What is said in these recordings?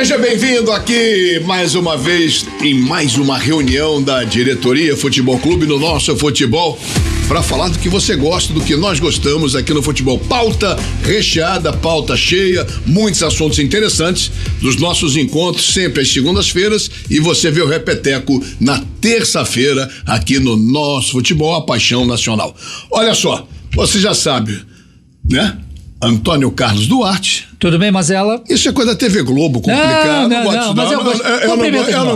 Seja bem-vindo aqui mais uma vez em mais uma reunião da diretoria Futebol Clube no Nosso Futebol para falar do que você gosta, do que nós gostamos aqui no futebol. Pauta recheada, pauta cheia, muitos assuntos interessantes dos nossos encontros sempre às segundas-feiras e você vê o repeteco na terça-feira aqui no Nosso Futebol, a paixão nacional. Olha só, você já sabe, né? Antônio Carlos Duarte. Tudo bem, Mazela? Isso é coisa da TV Globo, complicado. Eu não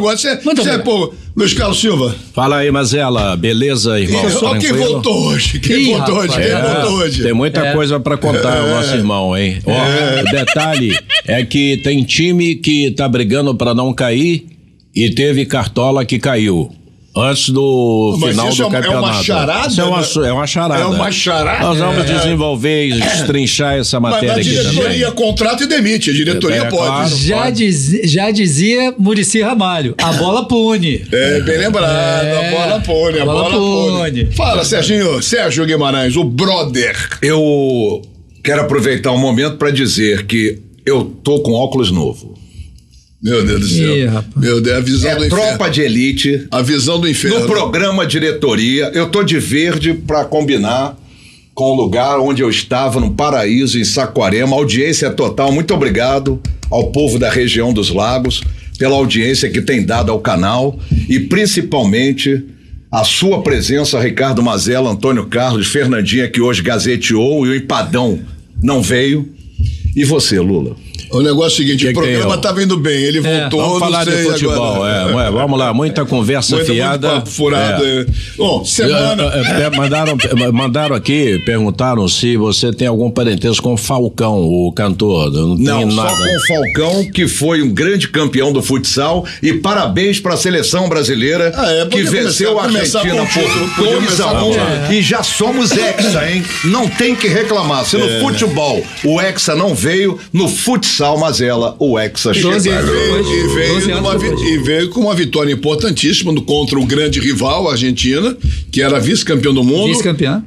gosto. Você é, pô, Luiz Carlos Silva. Fala aí, Mazela. Beleza, irmão? Olha quem voltou hoje. Quem voltou hoje? Tem muita coisa pra contar, o nosso irmão, hein? O detalhe é que tem time que tá brigando pra não cair e teve Cartola que caiu. Antes do final do campeonato. É uma charada? Isso é uma charada. É uma charada? Nós vamos desenvolver e destrinchar essa matéria aqui também. Mas a diretoria contrata e demite. A diretoria pode. Claro, já dizia Muricy Ramalho, a bola pune. Bem lembrado, a bola pune. A bola pune. Fala, Serginho. Sérgio Guimarães, o brother. Eu quero aproveitar um momento para dizer que eu tô com óculos novo. Meu Deus do céu. Meu Deus, a visão do inferno. Tropa de elite. A visão do inferno. No programa diretoria, eu tô de verde para combinar com o lugar onde eu estava, no Paraíso, em Saquarema. Audiência total. Muito obrigado ao povo da região dos Lagos pela audiência que tem dado ao canal e principalmente a sua presença, Ricardo Mazela, Antônio Carlos, Fernandinha, que hoje gazeteou e o Empadão não veio. E você, Lula? O negócio é o seguinte, o programa estava indo bem, ele voltou, vamos falar de futebol, vamos lá, muita conversa fiada. Muito furado. Bom, semana... Mandaram aqui, perguntaram se você tem algum parentesco com o Falcão, o cantor. Não nada. Só com o Falcão, que foi um grande campeão do futsal, e parabéns para a seleção brasileira, que venceu a Argentina por 2-1, e já somos hexa, hein? Não tem que reclamar, se no futebol o hexa não veio, no futsal Mazela, o hexa chegou. E veio com uma vitória importantíssima contra o grande rival, a Argentina, que era vice-campeão do mundo. Vice-campeão.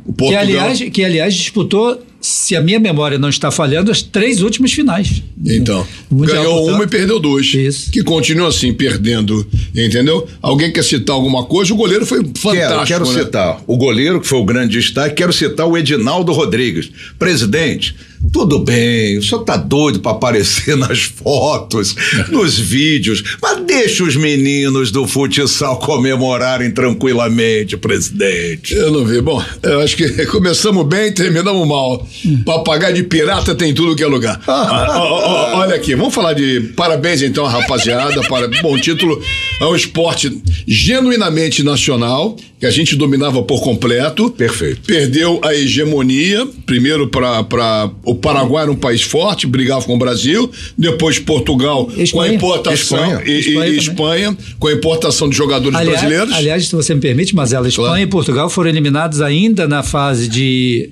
Que aliás disputou, se a minha memória não está falhando, as 3 últimas finais. Então, ganhou uma e perdeu 2. Isso. Que continua assim, perdendo, entendeu? Alguém quer citar alguma coisa? O goleiro foi fantástico. Quero citar o goleiro, que foi o grande destaque, quero citar o Edinaldo Rodrigues. Presidente, tudo bem, o senhor tá doido para aparecer nas fotos, nos vídeos, mas deixa os meninos do futsal comemorarem tranquilamente, presidente. Eu não vi. Bom, eu acho que começamos bem e terminamos mal. Papagaio de pirata tem tudo que é lugar. Olha aqui, vamos falar de parabéns então, rapaziada. Bom título, é um esporte genuinamente nacional, que a gente dominava por completo. Perfeito. Perdeu a hegemonia, primeiro para o Paraguai, era um país forte, brigava com o Brasil, depois Portugal, com a importação, e Espanha, com a importação de jogadores brasileiros. Aliás, se você me permite, Mazela, Espanha e Portugal foram eliminados ainda na fase de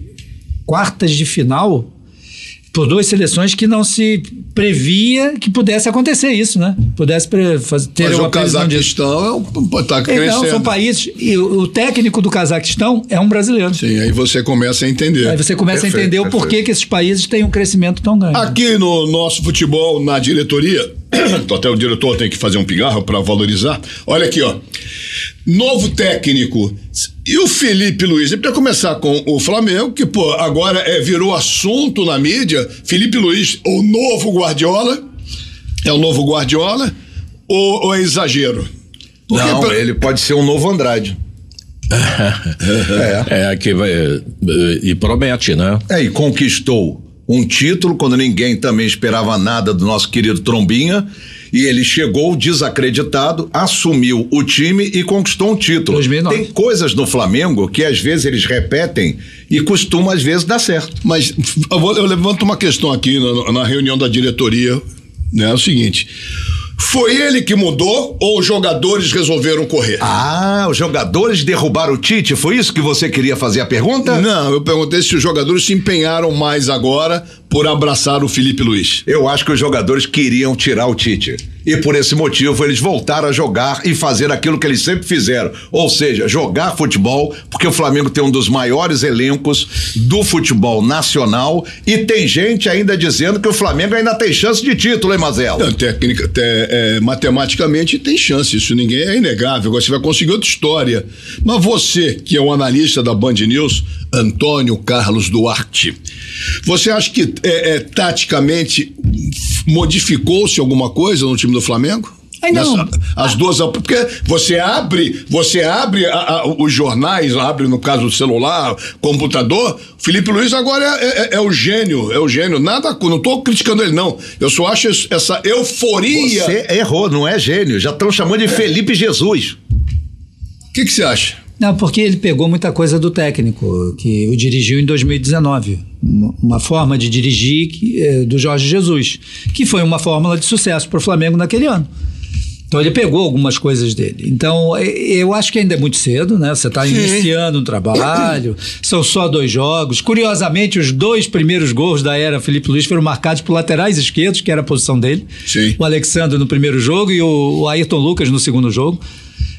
quartas de final por 2 seleções que não se previa que pudesse acontecer isso, né? Pudesse ter uma previsão disso. Mas o Cazaquistão está crescendo. Então, são países, e o técnico do Cazaquistão é um brasileiro. Sim, aí você começa a entender. Aí você começa a entender o porquê que esses países têm um crescimento tão grande. Aqui no Nosso Futebol, na diretoria, até o diretor tem que fazer um pigarro para valorizar. Olha aqui, ó. Novo técnico. E o Felipe Luiz? Para começar com o Flamengo, que agora virou assunto na mídia. Felipe Luiz, o novo Guardiola? É o novo Guardiola? Ou é exagero? Não, ele pode ser um novo Andrade. Que vai. E promete, né? E conquistou um título quando ninguém também esperava nada do nosso querido Trombinha, e ele chegou desacreditado, assumiu o time e conquistou um título. 2009. Tem coisas no Flamengo que às vezes eles repetem e costuma às vezes dar certo. Mas eu levanto uma questão aqui na reunião da diretoria, né? É o seguinte: foi ele que mudou ou os jogadores resolveram correr? Os jogadores derrubaram o Tite? Foi isso que você queria fazer a pergunta? Não, eu perguntei se os jogadores se empenharam mais agora por abraçar o Felipe Luiz. Eu acho que os jogadores queriam tirar o Tite. E por esse motivo eles voltaram a jogar e fazer aquilo que eles sempre fizeram, ou seja, jogar futebol, porque o Flamengo tem um dos maiores elencos do futebol nacional e tem gente ainda dizendo que o Flamengo ainda tem chance de título, hein, Mazelo? Não, matematicamente tem chance, isso ninguém é inegável. Agora você vai conseguir outra história. Mas você, que é um analista da Band News, Antônio Carlos Duarte, você acha que taticamente modificou-se alguma coisa no time do Flamengo? Ainda não. As duas, porque você abre os jornais, abre no caso o celular, computador. Felipe Luiz agora é o gênio, nada, não estou criticando ele não, eu só acho essa euforia. Você errou, não é gênio, já estão chamando de Felipe Jesus. O que você acha? Não, porque ele pegou muita coisa do técnico, que o dirigiu em 2019. Uma forma de dirigir do Jorge Jesus, que foi uma fórmula de sucesso para o Flamengo naquele ano. Então ele pegou algumas coisas dele. Então eu acho que ainda é muito cedo, né? Você está iniciando um trabalho, são só 2 jogos. Curiosamente, os 2 primeiros gols da era Felipe Luiz foram marcados por laterais esquerdos, que era a posição dele. Sim. O Alexandre no primeiro jogo e o Ayrton Lucas no segundo jogo.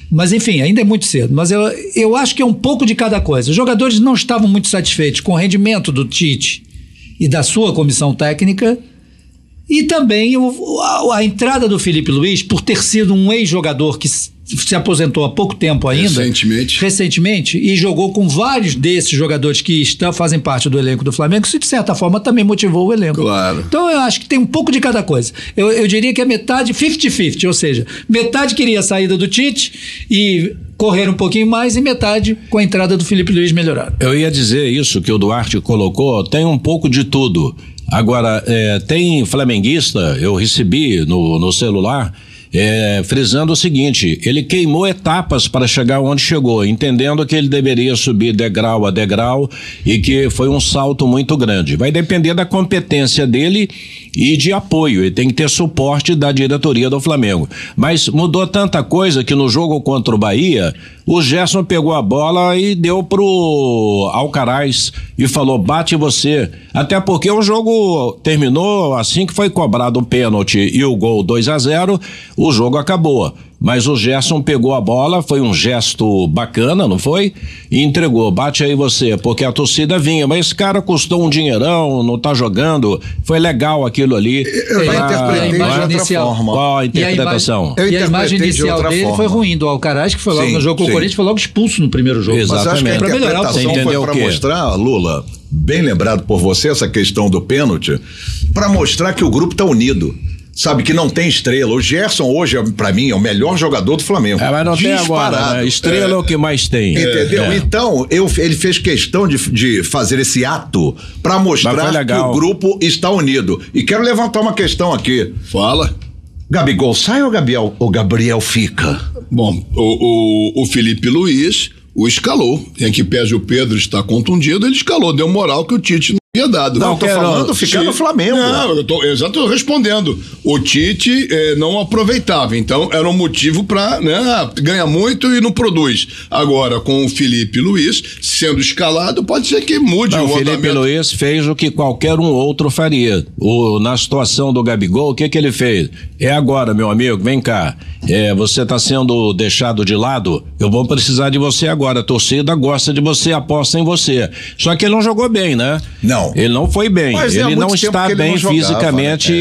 Mas enfim, ainda é muito cedo. Mas eu acho que é um pouco de cada coisa. Os jogadores não estavam muito satisfeitos com o rendimento do Tite e da sua comissão técnica. E também a entrada do Felipe Luiz, por ter sido um ex-jogador que se aposentou há pouco tempo ainda. Recentemente, e jogou com vários desses jogadores que fazem parte do elenco do Flamengo, isso de certa forma também motivou o elenco. Claro. Então eu acho que tem um pouco de cada coisa. Eu diria que é metade 50-50, ou seja, metade queria a saída do Tite e correr um pouquinho mais e metade com a entrada do Felipe Luiz melhorar. Eu ia dizer isso que o Duarte colocou, tem um pouco de tudo. Agora, tem flamenguista, eu recebi no celular, frisando o seguinte: ele queimou etapas para chegar onde chegou, entendendo que ele deveria subir degrau a degrau e que foi um salto muito grande. Vai depender da competência dele e de apoio, ele tem que ter suporte da diretoria do Flamengo. Mas mudou tanta coisa que no jogo contra o Bahia, o Gerson pegou a bola e deu pro Alcaraz e falou: bate você. Até porque o jogo terminou assim que foi cobrado o pênalti e o gol 2-0, o jogo acabou. Mas o Gerson pegou a bola, foi um gesto bacana, não foi? E entregou, bate aí você, porque a torcida vinha, mas esse cara custou um dinheirão, não tá jogando, foi legal aquilo ali. Eu interpretei de outra forma. Qual a interpretação? E a imagem inicial dele foi ruim, do Alcaraz, que foi logo no jogo com o Corinthians, foi logo expulso no primeiro jogo. Exatamente. Mas acho que a interpretação foi para mostrar, Lula, bem lembrado por você, essa questão do pênalti, para mostrar que o grupo tá unido. Sabe, que não tem estrela. O Gerson hoje, pra mim, é o melhor jogador do Flamengo. Mas não tem agora, né? Estrela é o que mais tem. Entendeu? Então, ele fez questão de fazer esse ato pra mostrar que o grupo está unido. E quero levantar uma questão aqui. Fala. Gabigol sai ou Gabriel fica? Bom, o Felipe Luiz o escalou. Em que pese o Pedro está contundido, ele escalou. Deu moral que o Tite não tinha dado. Não, tô falando ficar no Flamengo. Não, eu tô respondendo. O Tite não aproveitava, então era um motivo para ganhar muito e não produz. Agora, com o Felipe Luiz sendo escalado, pode ser que mude o Felipe andamento. Luiz fez o que qualquer um outro faria. Na situação do Gabigol, o que ele fez? É agora, meu amigo, vem cá. Você está sendo deixado de lado, eu vou precisar de você agora. A torcida gosta de você, aposta em você. Só que ele não jogou bem, né? Não. Ele não foi bem. Mas ele não está bem fisicamente.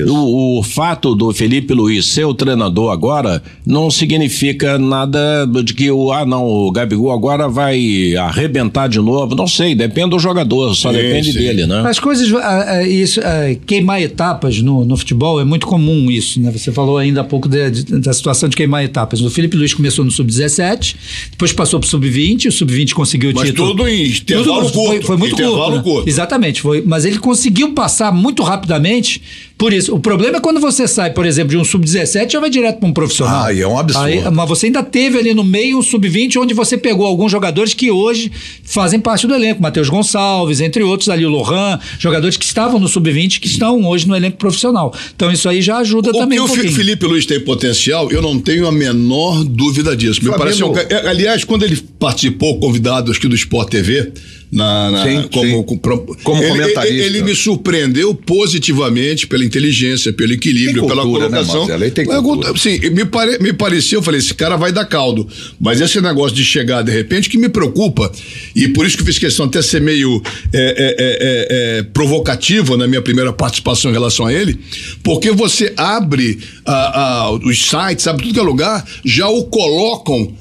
O fato do Felipe Luiz ser o treinador agora não significa nada de que o Gabigol agora vai arrebentar de novo. Não sei, depende do jogador, só depende dele, né? As coisas, queimar etapas no futebol é muito comum isso, né? Você falou ainda há pouco da situação de queimar etapas. O Felipe Luiz começou no Sub-17, depois passou pro Sub-20, o Sub-20 conseguiu o título. Mas tudo em intervalo curto. Foi muito curto. Exatamente, mas ele conseguiu passar muito rapidamente por isso. O problema é quando você sai, por exemplo, de um Sub-17 já vai direto para um profissional. É um absurdo. Mas você ainda teve ali no meio um Sub-20 onde você pegou alguns jogadores que hoje fazem parte do elenco, Matheus Gonçalves, entre outros ali, o Lohan, jogadores que estavam no Sub-20 que estão hoje no elenco profissional. Então isso aí já ajuda também um pouquinho. O Felipe Luiz tem potencial, eu não tenho a menor dúvida disso. Me parece aliás, quando ele participou, convidado aqui do Sport TV, como comentarista, ele me surpreendeu positivamente pela inteligência, pelo equilíbrio, tem cultura, pela colocação. Né, Marcelo? Tem cultura. Sim, me pareceu, eu falei, esse cara vai dar caldo. Mas esse negócio de chegar de repente que me preocupa. E por isso que eu fiz questão até ser meio provocativo na minha primeira participação em relação a ele, porque você abre os sites, sabe, tudo que é lugar, já o colocam,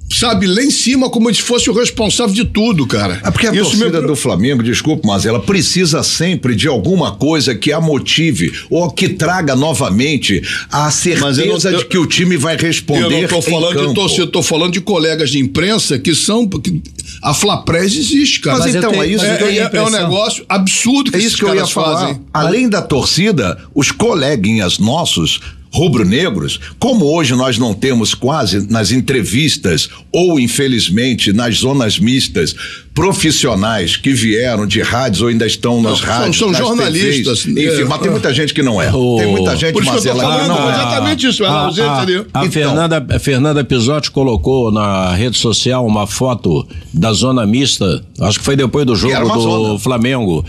sabe, lá em cima, como se fosse o responsável de tudo, cara. É porque a torcida do Flamengo, desculpa, mas ela precisa sempre de alguma coisa que a motive ou que traga novamente a certeza de que o time vai responder. Eu não tô falando de torcida, tô falando de colegas de imprensa que são... A Flapress existe, cara. Mas então, é isso que eu ia é um negócio absurdo que é isso que eu ia falar. fazem. Além da torcida, os coleguinhas nossos rubro-negros, como hoje nós não temos quase nas entrevistas ou infelizmente nas zonas mistas profissionais que vieram de rádios ou ainda estão nas rádios, são jornalistas, TVs, enfim, mas tem muita gente que não é. Tem muita gente, por isso que eu tô falando, que não é. exatamente isso, a Fernanda Pisotti colocou na rede social uma foto da zona mista, acho que foi depois do jogo do Flamengo,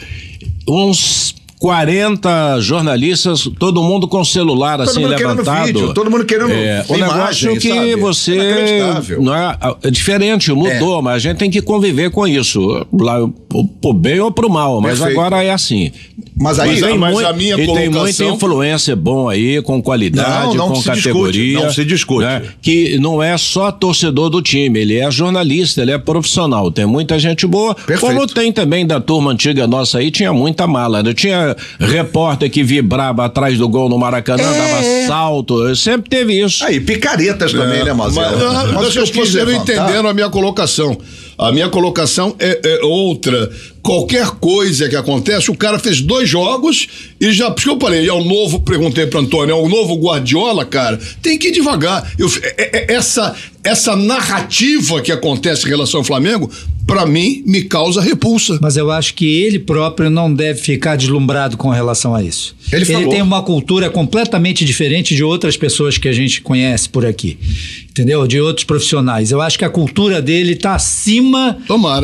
uns 40 jornalistas, todo mundo com celular assim levantado. Vídeo, todo mundo querendo o negócio que sabe? Você não é diferente, mudou, mas a gente tem que conviver com isso, lá pro bem ou pro mal, mas perfeito. Agora é assim. Mas aí a minha colocação... tem muita influência bom aí, com qualidade, com categoria. Não se discute. Né? Que não é só torcedor do time, ele é jornalista, ele é profissional. Tem muita gente boa, perfeito. Como tem também da turma antiga nossa aí, tinha muita mala, né? Tinha repórter que vibrava atrás do gol no Maracanã, dava salto, sempre teve isso. Aí, picaretas também, né, Marcelo? Mas vocês não entenderam a minha colocação. A minha colocação é outra. Qualquer coisa que acontece, o cara fez 2 jogos e já, porque eu falei, é o novo, perguntei para Antônio, é o novo Guardiola, cara, tem que ir devagar. Essa narrativa que acontece em relação ao Flamengo, para mim, me causa repulsa. Mas eu acho que ele próprio não deve ficar deslumbrado com relação a isso. Ele tem uma cultura completamente diferente de outras pessoas que a gente conhece por aqui, entendeu? De outros profissionais. Eu acho que a cultura dele está acima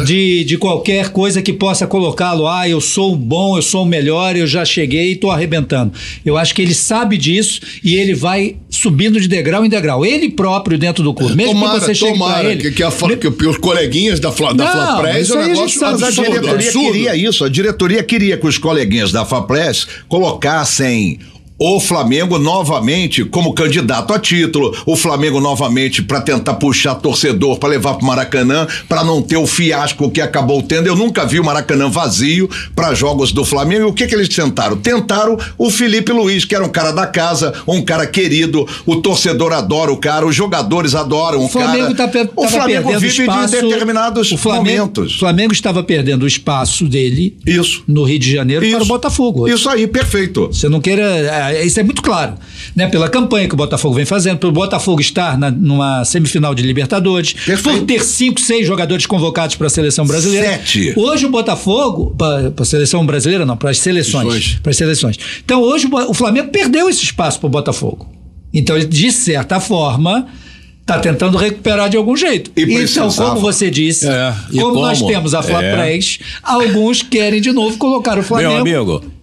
de qualquer coisa que possa colocá-lo, eu sou bom, eu sou o melhor, eu já cheguei e estou arrebentando. Eu acho que ele sabe disso e ele vai subindo de degrau em degrau. Ele próprio dentro do clube. Mesmo que você chegue para ele... Que os coleguinhas da Flapress é um negócio absurdo. A diretoria queria isso. A diretoria queria que os coleguinhas da Flapress colocassem o Flamengo novamente como candidato a título, o Flamengo novamente para tentar puxar torcedor para levar pro Maracanã, para não ter o fiasco que acabou tendo. Eu nunca vi o Maracanã vazio para jogos do Flamengo. E o que eles tentaram? Tentaram o Felipe Luiz, que era um cara da casa, um cara querido, o torcedor adora o cara, os jogadores adoram o Flamengo cara. O Flamengo vive espaço, de determinados momentos. O Flamengo estava perdendo o espaço dele no Rio de Janeiro para o Botafogo. Isso aí, perfeito. Você não queira... Isso é muito claro, né? Pela campanha que o Botafogo vem fazendo, pelo Botafogo estar numa semifinal de Libertadores, por ter 5, 6 jogadores convocados para a seleção brasileira. 7. Hoje o Botafogo, para a seleção brasileira não, para as seleções. Então hoje o Flamengo perdeu esse espaço para o Botafogo. Então ele, de certa forma, está tentando recuperar de algum jeito. Então, como você disse, como nós temos a Flapress, alguns querem de novo colocar o Flamengo. Meu amigo,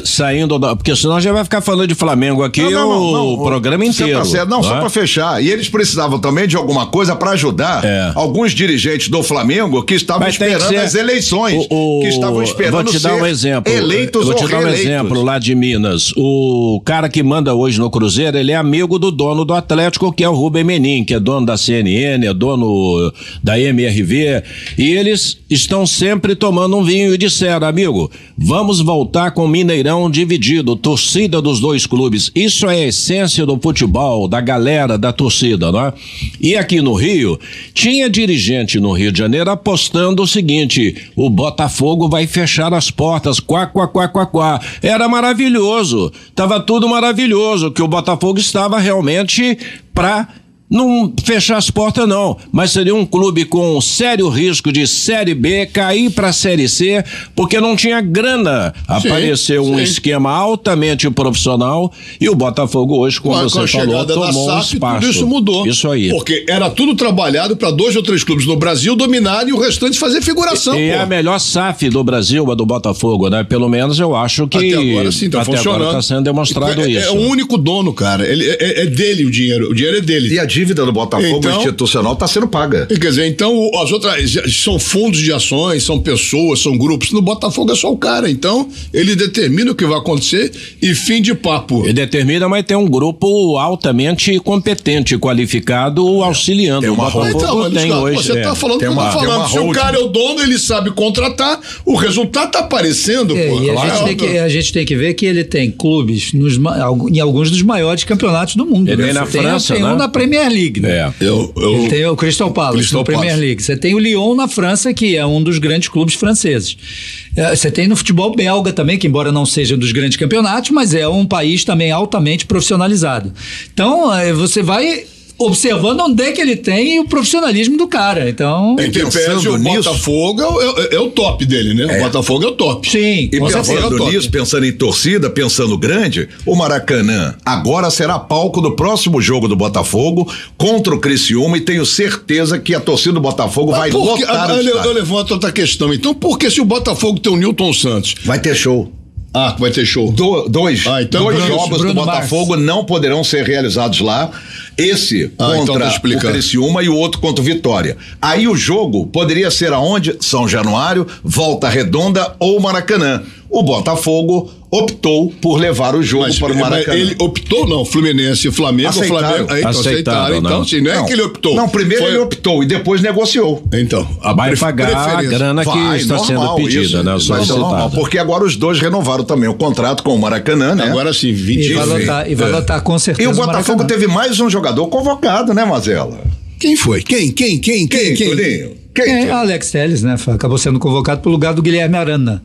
saindo porque senão já vai ficar falando de Flamengo aqui o programa inteiro. Só para fechar. E eles precisavam também de alguma coisa para ajudar alguns dirigentes do Flamengo que estavam esperando as eleições, que estavam esperando vou te dar um exemplo. Eleitos ou reeleitos. Vou te dar um exemplo lá de Minas. O cara que manda hoje no Cruzeiro, ele é amigo do dono do Atlético, que é o Rubem Menin, que é dono da CNN, é dono da MRV, e eles estão sempre tomando um vinho e disseram, amigo, vamos voltar com o Mineirão dividido, torcida dos 2 clubes. Isso é a essência do futebol, da galera, da torcida, não é? E aqui no Rio, tinha dirigente no Rio de Janeiro apostando o seguinte, o Botafogo vai fechar as portas, quá. Era maravilhoso, estava tudo maravilhoso, que o Botafogo estava realmente para não fechar as portas não, mas seria um clube com sério risco de Série B cair para a Série C, porque não tinha grana. Apareceu um esquema altamente profissional e o Botafogo hoje, como você falou, tomou um espaço. Tudo isso mudou. Isso aí. Porque era tudo trabalhado para 2 ou 3 clubes no Brasil dominarem e o restante fazer figuração. E é a melhor SAF do Brasil, a do Botafogo, né? Pelo menos eu acho que até agora sim, tá funcionando. Agora tá sendo demonstrado isso. É o único dono, cara. É dele o dinheiro é dele. E a dívida do Botafogo institucional está sendo paga. Quer dizer, então as outras são fundos de ações, são pessoas, são grupos. No Botafogo é só o cara. Então ele determina o que vai acontecer e fim de papo. Ele determina, mas tem um grupo altamente competente, qualificado, auxiliando. O Botafogo tem hoje. Você está falando que eu tô falando. Se o cara é o dono, ele sabe contratar, o resultado está aparecendo. E a gente tem que ver que ele tem clubes em alguns dos maiores campeonatos do mundo. Ele na França, tem um na Premier League. Né? Ele tem o Crystal Palace na Premier League. Você tem o Lyon na França, que é um dos grandes clubes franceses. Você tem no futebol belga também, que embora não seja dos grandes campeonatos, mas é um país também altamente profissionalizado. Então, você vai observando onde é que ele tem o profissionalismo do cara. Então, o Botafogo é o top dele, né? O Botafogo é o top. Sim. E pensando nisso, pensando em torcida, pensando grande, o Maracanã agora será palco do próximo jogo do Botafogo contra o Criciúma e tenho certeza que a torcida do Botafogo vai lotar o estádio. Eu levanto outra questão. Então, por que se o Botafogo tem o Newton Santos? Vai ter show. Vai ter show. Dois jogos do Botafogo não poderão ser realizados lá. Esse contra o Criciúma e o outro contra o Vitória. Aí o jogo poderia ser aonde? São Januário, Volta Redonda ou Maracanã. O Botafogo optou por levar o jogo para o Maracanã. Ele optou, não, Fluminense e Flamengo. Aceitaram. Então, assim, não é que ele optou. Não, primeiro ele optou e depois negociou. Então, vai pagar a grana que está sendo pedida, né? Normal, porque agora os dois renovaram também o contrato com o Maracanã, né? Agora sim, 20 E vai lotar com certeza. E o Botafogo teve mais um jogador convocado, né, Mazella? Quem foi? Quem? Alex Telles, né? Acabou sendo convocado pro lugar do Guilherme Arana.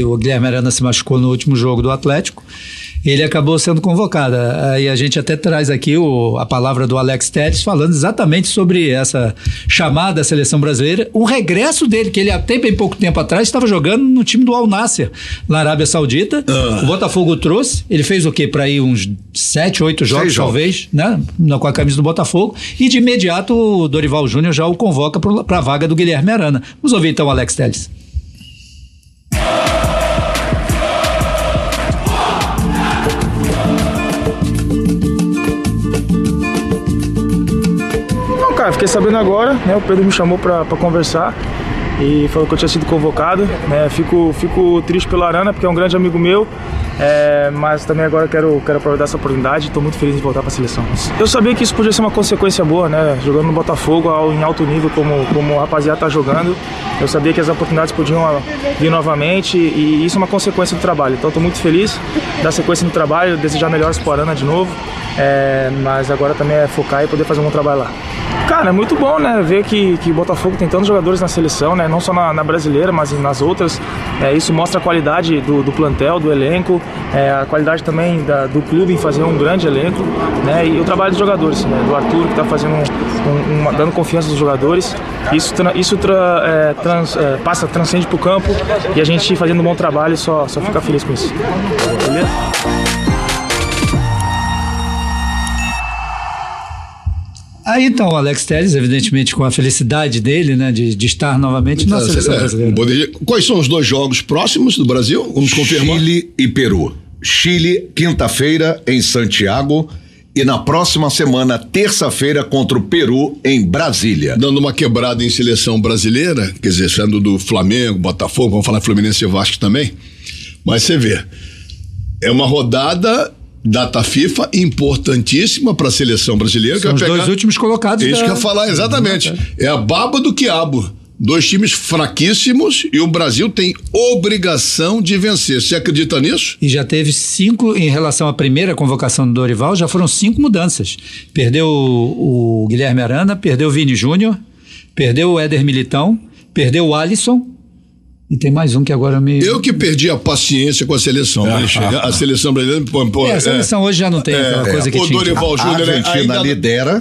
O Guilherme Arana se machucou no último jogo do Atlético. Ele acabou sendo convocado. Aí a gente até traz aqui a palavra do Alex Telles falando exatamente sobre essa chamada à seleção brasileira, o regresso dele, que ele até bem pouco tempo atrás estava jogando no time do Al Nassr, na Arábia Saudita. O Botafogo trouxe, ele fez o quê? Para ir uns 7, 8 jogos talvez, né? Com a camisa do Botafogo, e de imediato o Dorival Júnior já o convoca para a vaga do Guilherme Arana. Vamos ouvir então o Alex Telles. Cara, fiquei sabendo agora, né? O Pedro me chamou pra conversar e falou que eu tinha sido convocado, né? Fico triste pelo Arana, porque é um grande amigo meu, mas também agora quero aproveitar essa oportunidade e estou muito feliz de voltar para a seleção. Eu sabia que isso podia ser uma consequência boa, né? Jogando no Botafogo em alto nível, como o rapaziada tá jogando, eu sabia que as oportunidades podiam vir novamente e isso é uma consequência do trabalho. Então estou muito feliz da sequência do trabalho, desejar melhores para o Arana de novo, mas agora também é focar e poder fazer um bom trabalho lá. Cara, é muito bom, né, ver que o Botafogo tem tantos jogadores na seleção, né, não só na brasileira, mas nas outras. Isso mostra a qualidade do plantel, do elenco, a qualidade também do clube em fazer um grande elenco, né, e o trabalho dos jogadores, né, do Arthur, que está fazendo dando confiança dos jogadores. Isso transcende para o campo e a gente fazendo um bom trabalho só fica feliz com isso. Beleza? Aí então o Alex Telles, evidentemente com a felicidade dele, né, de estar novamente na seleção brasileira. Quais são os 2 jogos próximos do Brasil? Vamos confirmar. Chile e Peru. Chile, quinta-feira em Santiago e na próxima semana, terça-feira, contra o Peru em Brasília. Dando uma quebrada em seleção brasileira, quer dizer, sendo do Flamengo, Botafogo, vamos falar Fluminense e Vasco também, mas você vê, é uma rodada data FIFA importantíssima para a seleção brasileira. São os 2 últimos colocados. É isso que eu ia falar, exatamente. É a baba do quiabo. 2 times fraquíssimos e o Brasil tem obrigação de vencer. Você acredita nisso? E já teve 5, em relação à primeira convocação do Dorival, já foram 5 mudanças. Perdeu o Guilherme Arana, perdeu o Vini Júnior, perdeu o Éder Militão, perdeu o Alisson. E tem mais um que agora Eu que perdi a paciência com a seleção. A seleção brasileira... a seleção hoje já não tem aquela coisa que tinha. O Dorival Júnior ainda lidera.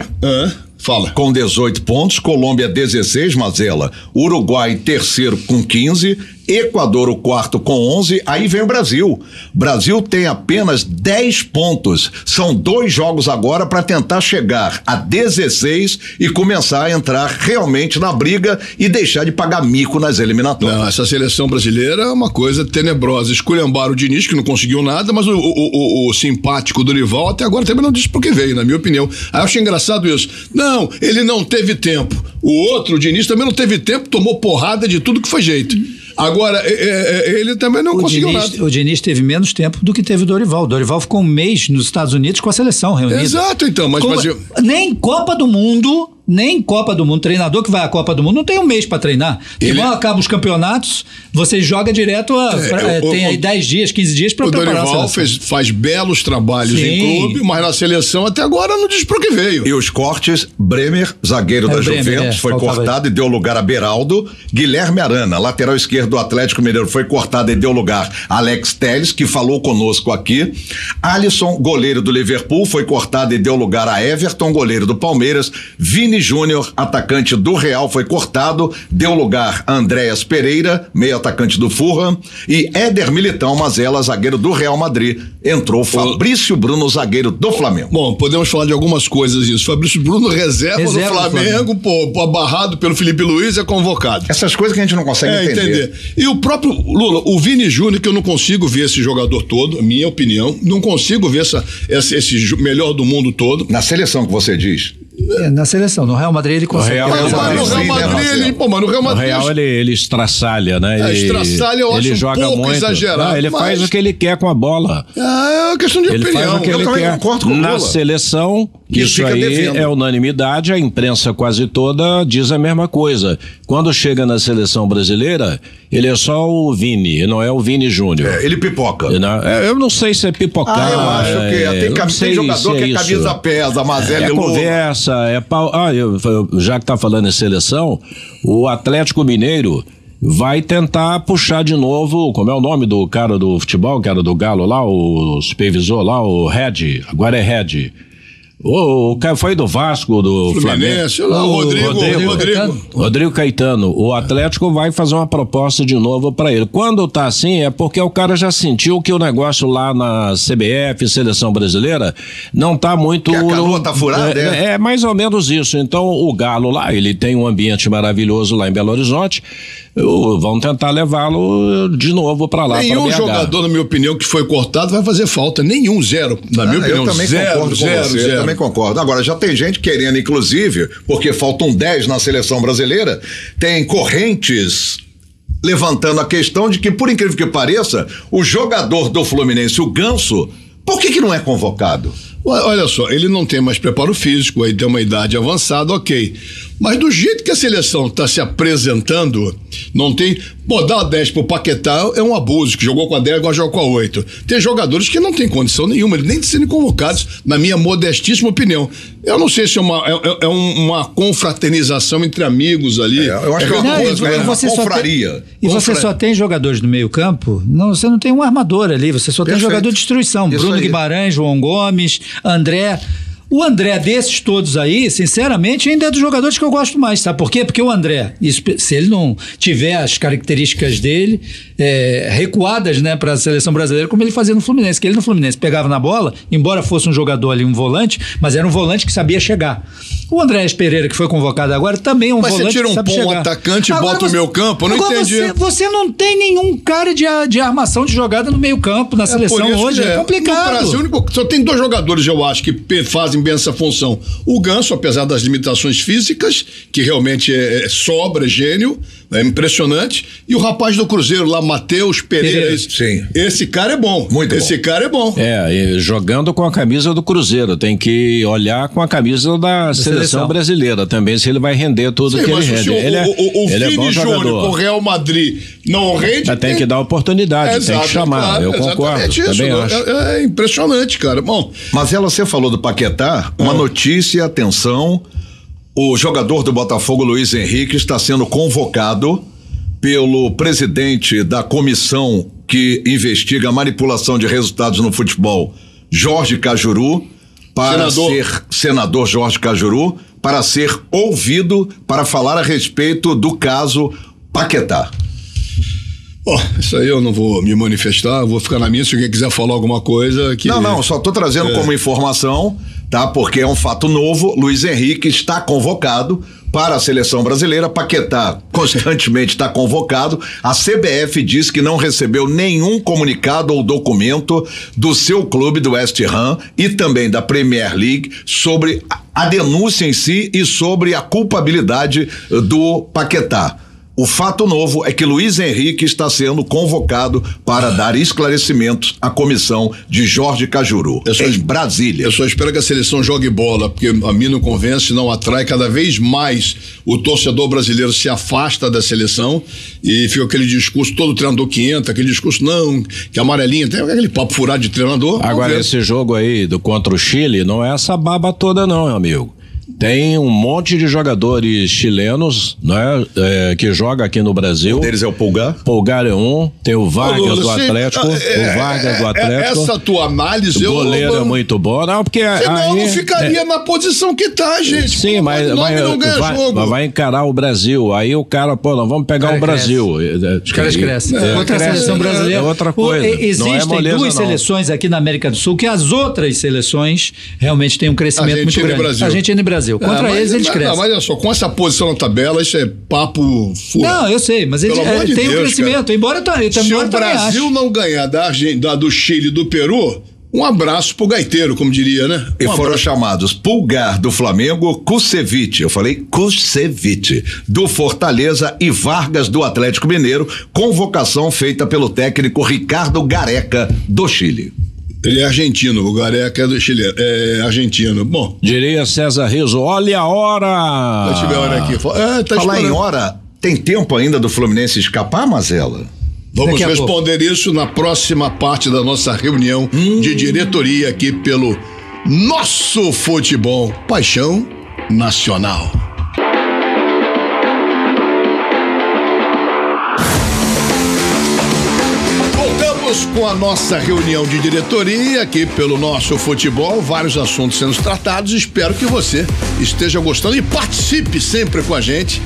Fala. Com 18 pontos, Colômbia 16, Mazella, Uruguai terceiro com 15, Equador o quarto com 11, aí vem o Brasil. Brasil tem apenas 10 pontos. São 2 jogos agora para tentar chegar a 16 e começar a entrar realmente na briga e deixar de pagar mico nas eliminatórias. Não, essa seleção brasileira é uma coisa tenebrosa. Esculhambaram o Diniz, que não conseguiu nada, mas o simpático Dorival até agora também não disse por que veio, na minha opinião. Aí eu achei engraçado isso. Não, ele não teve tempo. O outro, o Diniz, também não teve tempo, tomou porrada de tudo que foi jeito. Agora, ele também não conseguiu nada. O Diniz teve menos tempo do que teve o Dorival. O Dorival ficou um mês nos Estados Unidos com a seleção reunida. Exato, então. Mas nem Copa do Mundo, treinador que vai à Copa do Mundo não tem um mês para treinar. Porque quando acabam os campeonatos, você joga direto, tem aí 10 dias, 15 dias para preparar. O Dorival faz belos trabalhos em clube, mas na seleção até agora não diz por que veio. E os cortes, Bremer, zagueiro da Juventus, foi cortado e deu lugar a Beraldo. Guilherme Arana, lateral esquerdo do Atlético Mineiro, foi cortado e deu lugar a Alex Telles, que falou conosco aqui. Alisson, goleiro do Liverpool, foi cortado e deu lugar a Everton, goleiro do Palmeiras. Vini Júnior, atacante do Real, foi cortado, deu lugar a Andréas Pereira, meio atacante do Fulham, e Éder Militão, Mazella, zagueiro do Real Madrid. Entrou Fabrício Bruno, zagueiro do Flamengo. Bom, podemos falar de algumas coisas disso. Fabrício Bruno, reserva do Flamengo, abarrado pelo Felipe Luiz, é convocado. Essas coisas que a gente não consegue entender. E o próprio Lula, o Vini Júnior, que eu não consigo ver esse jogador todo, minha opinião, não consigo ver esse melhor do mundo todo. Na seleção que você diz? Na seleção, no Real Madrid ele consegue. No Real Madrid ele estraçalha, né? Estraçalha eu acho joga um pouco muito exagerado. Ele faz o que ele quer com a bola. É uma questão de opinião. Faz o que ele quer. Concordo com na Lula. seleção, isso aí devendo. É unanimidade, a imprensa quase toda diz a mesma coisa. Quando chega na seleção brasileira, ele é só o Vini, não é o Vini Júnior. Ele pipoca. Eu não sei se é pipocar. Eu acho que tem jogador que a camisa pesa, Mazella e Lula. Conversa, já que tá falando em seleção, o Atlético Mineiro vai tentar puxar de novo, como é o nome do cara do futebol, que era do Galo lá, o supervisor lá, o Red, agora é Red. O cara foi do Vasco, do Fluminense, Flamengo. Rodrigo Caetano. O Atlético vai fazer uma proposta de novo para ele. Quando tá assim, é porque o cara já sentiu que o negócio lá na CBF, Seleção Brasileira, não tá muito... Que a canoa tá furada, é mais ou menos isso. Então, o Galo lá, ele tem um ambiente maravilhoso lá em Belo Horizonte, vão tentar levá-lo de novo para lá. Nenhum jogador, na minha opinião, que foi cortado vai fazer falta. Nenhum, zero. Na minha opinião, eu também concordo com você. Eu também concordo. Agora, já tem gente querendo, inclusive, porque faltam 10 na seleção brasileira, tem correntes levantando a questão de que, por incrível que pareça, o jogador do Fluminense, o Ganso, por que não é convocado? Olha só, ele não tem mais preparo físico, aí tem uma idade avançada, ok. Mas do jeito que a seleção está se apresentando, não tem... dar a 10 pro Paquetá é um abuso, que jogou com a 10, agora joga com a 8. Tem jogadores que não tem condição nenhuma, nem de serem convocados, na minha modestíssima opinião. Eu não sei se é uma confraternização entre amigos ali. Eu acho que é uma confraria. Você só tem jogadores no meio campo, você não tem um armador ali, você só tem jogador de destruição. Isso Bruno aí. Guimarães, João Gomes, André... O André desses todos aí, sinceramente, ainda é dos jogadores que eu gosto mais, sabe por quê? Porque o André, se ele não tiver as características dele recuadas, né, para a seleção brasileira, como ele fazia no Fluminense, que ele no Fluminense pegava na bola, embora fosse um jogador ali, um volante, mas era um volante que sabia chegar. O Andrés Pereira, que foi convocado agora, também é um volante que sabe chegar. Mas você tira um atacante e bota o meio campo, eu não entendi. Você não tem nenhum cara de armação de jogada no meio campo na seleção hoje, é complicado. No Brasil, só tem 2 jogadores, eu acho, que fazem bem essa função. O Ganso, apesar das limitações físicas, que realmente sobra, gênio, é impressionante, e o rapaz do Cruzeiro lá, Matheus Pereira. Sim. Esse cara é bom. Muito esse bom. cara é bom. Jogando com a camisa do Cruzeiro, tem que olhar com a camisa da seleção brasileira também, se ele vai render tudo que ele rende. O Vini Júnior com o Real Madrid não rende. Mas tem que dar oportunidade, tem que chamar. Claro, eu concordo. Também acho. É impressionante, cara. Bom. Mas você falou do Paquetá, uma notícia, atenção. O jogador do Botafogo, Luiz Henrique, está sendo convocado pelo presidente da comissão que investiga a manipulação de resultados no futebol, Jorge Cajuru, para ser senador Jorge Cajuru, para ser ouvido para falar a respeito do caso Paquetá. Isso aí eu não vou me manifestar, vou ficar na minha. Se alguém quiser falar alguma coisa que... Não, só tô trazendo como informação, tá? Porque é um fato novo. Luiz Henrique está convocado para a seleção brasileira. Paquetá constantemente está convocado. A CBF diz que não recebeu nenhum comunicado ou documento do seu clube, do West Ham, e também da Premier League sobre a denúncia em si e sobre a culpabilidade do Paquetá. O fato novo é que Luiz Henrique está sendo convocado para dar esclarecimentos à comissão de Jorge Cajuru, em Brasília. Eu só espero que a seleção jogue bola, porque a mim não convence, não atrai. Cada vez mais o torcedor brasileiro se afasta da seleção e fica aquele discurso, todo treinador que entra, aquele discurso, não, que amarelinha, tem aquele papo furado de treinador. Agora, esse jogo aí contra o Chile não é essa baba toda não, meu amigo. Tem um monte de jogadores chilenos, né, que joga aqui no Brasil. Um deles é o Pulgar. Pulgar é um. Tem o Vargas do Atlético. O Vargas do Atlético. Essa tua análise... O goleiro é muito bom. Não, porque senão não ficaria na posição que tá, gente. Sim, mas vai encarar o Brasil. Aí o cara, nós vamos pegar o Brasil. Os caras crescem. Outra seleção brasileira. É outra coisa. Existem duas seleções aqui na América do Sul que as outras seleções realmente têm um crescimento muito grande. A Argentina e Brasil. Contra eles crescem. Mas olha só, com essa posição na tabela, isso é papo furo. Não, eu sei, mas eles têm um crescimento. Cara. Embora se o Brasil não ganhar do Chile e do Peru, um abraço pro gaiteiro, como diria, né? E foram chamados Pulgar do Flamengo, Kusevich, eu falei Kusevich, do Fortaleza e Vargas do Atlético Mineiro, convocação feita pelo técnico Ricardo Gareca do Chile. Ele é argentino, o Gareca é do Chile, é argentino. Bom. Diria César Rizzo, olha a hora! Eu tive a hora aqui. Falar em hora, tem tempo ainda do Fluminense escapar, Mazella? Vamos responder isso na próxima parte da nossa reunião de diretoria aqui pelo Nosso Futebol, Paixão Nacional. Com a nossa reunião de diretoria aqui pelo Nosso Futebol, vários assuntos sendo tratados. Espero que você esteja gostando e participe sempre com a gente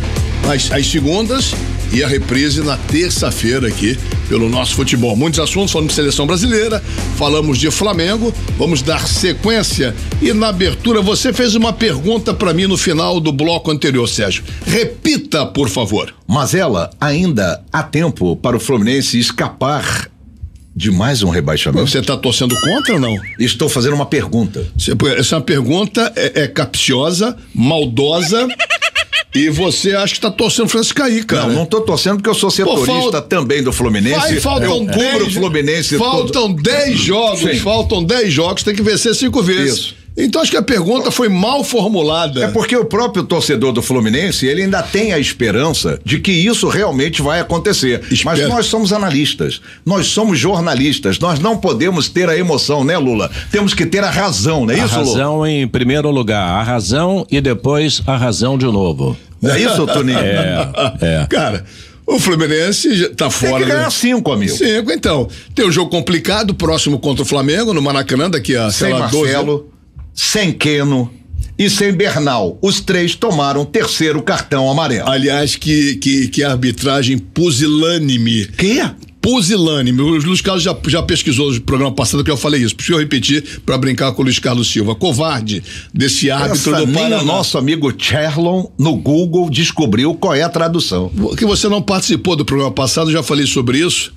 às segundas e a reprise na terça-feira aqui pelo Nosso Futebol. Muitos assuntos, falamos de seleção brasileira, falamos de Flamengo, vamos dar sequência e na abertura você fez uma pergunta para mim no final do bloco anterior, Sérgio. Repita, por favor. Mazella, ainda há tempo para o Fluminense escapar de mais um rebaixamento? Você está torcendo contra ou não? Estou fazendo uma pergunta. Essa pergunta é capciosa, maldosa e você acha que está torcendo o Fluminense cair, cara. Não estou torcendo porque eu sou setorista também do Fluminense. Faltam 10 Fluminense. Faltam 10 jogos, faltam 10 jogos, tem que vencer 5 vezes. Isso. Então acho que a pergunta foi mal formulada. É porque o próprio torcedor do Fluminense, ele ainda tem a esperança de que isso realmente vai acontecer. Mas nós somos analistas, nós somos jornalistas, nós não podemos ter a emoção, né, Lula? Temos que ter a razão, não é isso, Lula? A razão em primeiro lugar, a razão e depois a razão de novo. É isso, Toninho? É. Cara, o Fluminense tá fora. Tem que ganhar 5, amigo. 5, então. Tem um jogo complicado, próximo contra o Flamengo, no Maracanã, daqui a, sei lá, 12 anos. Sem Queno e sem Bernal. Os 3 tomaram o terceiro cartão amarelo. Aliás, que arbitragem pusilânime. Que? Pusilânime. O Luiz Carlos já pesquisou no programa passado que eu falei isso. Preciso repetir para brincar com o Luiz Carlos Silva. Covarde desse árbitro do Paraná. O nosso amigo Cherlon no Google descobriu qual é a tradução. Que você não participou do programa passado, já falei sobre isso.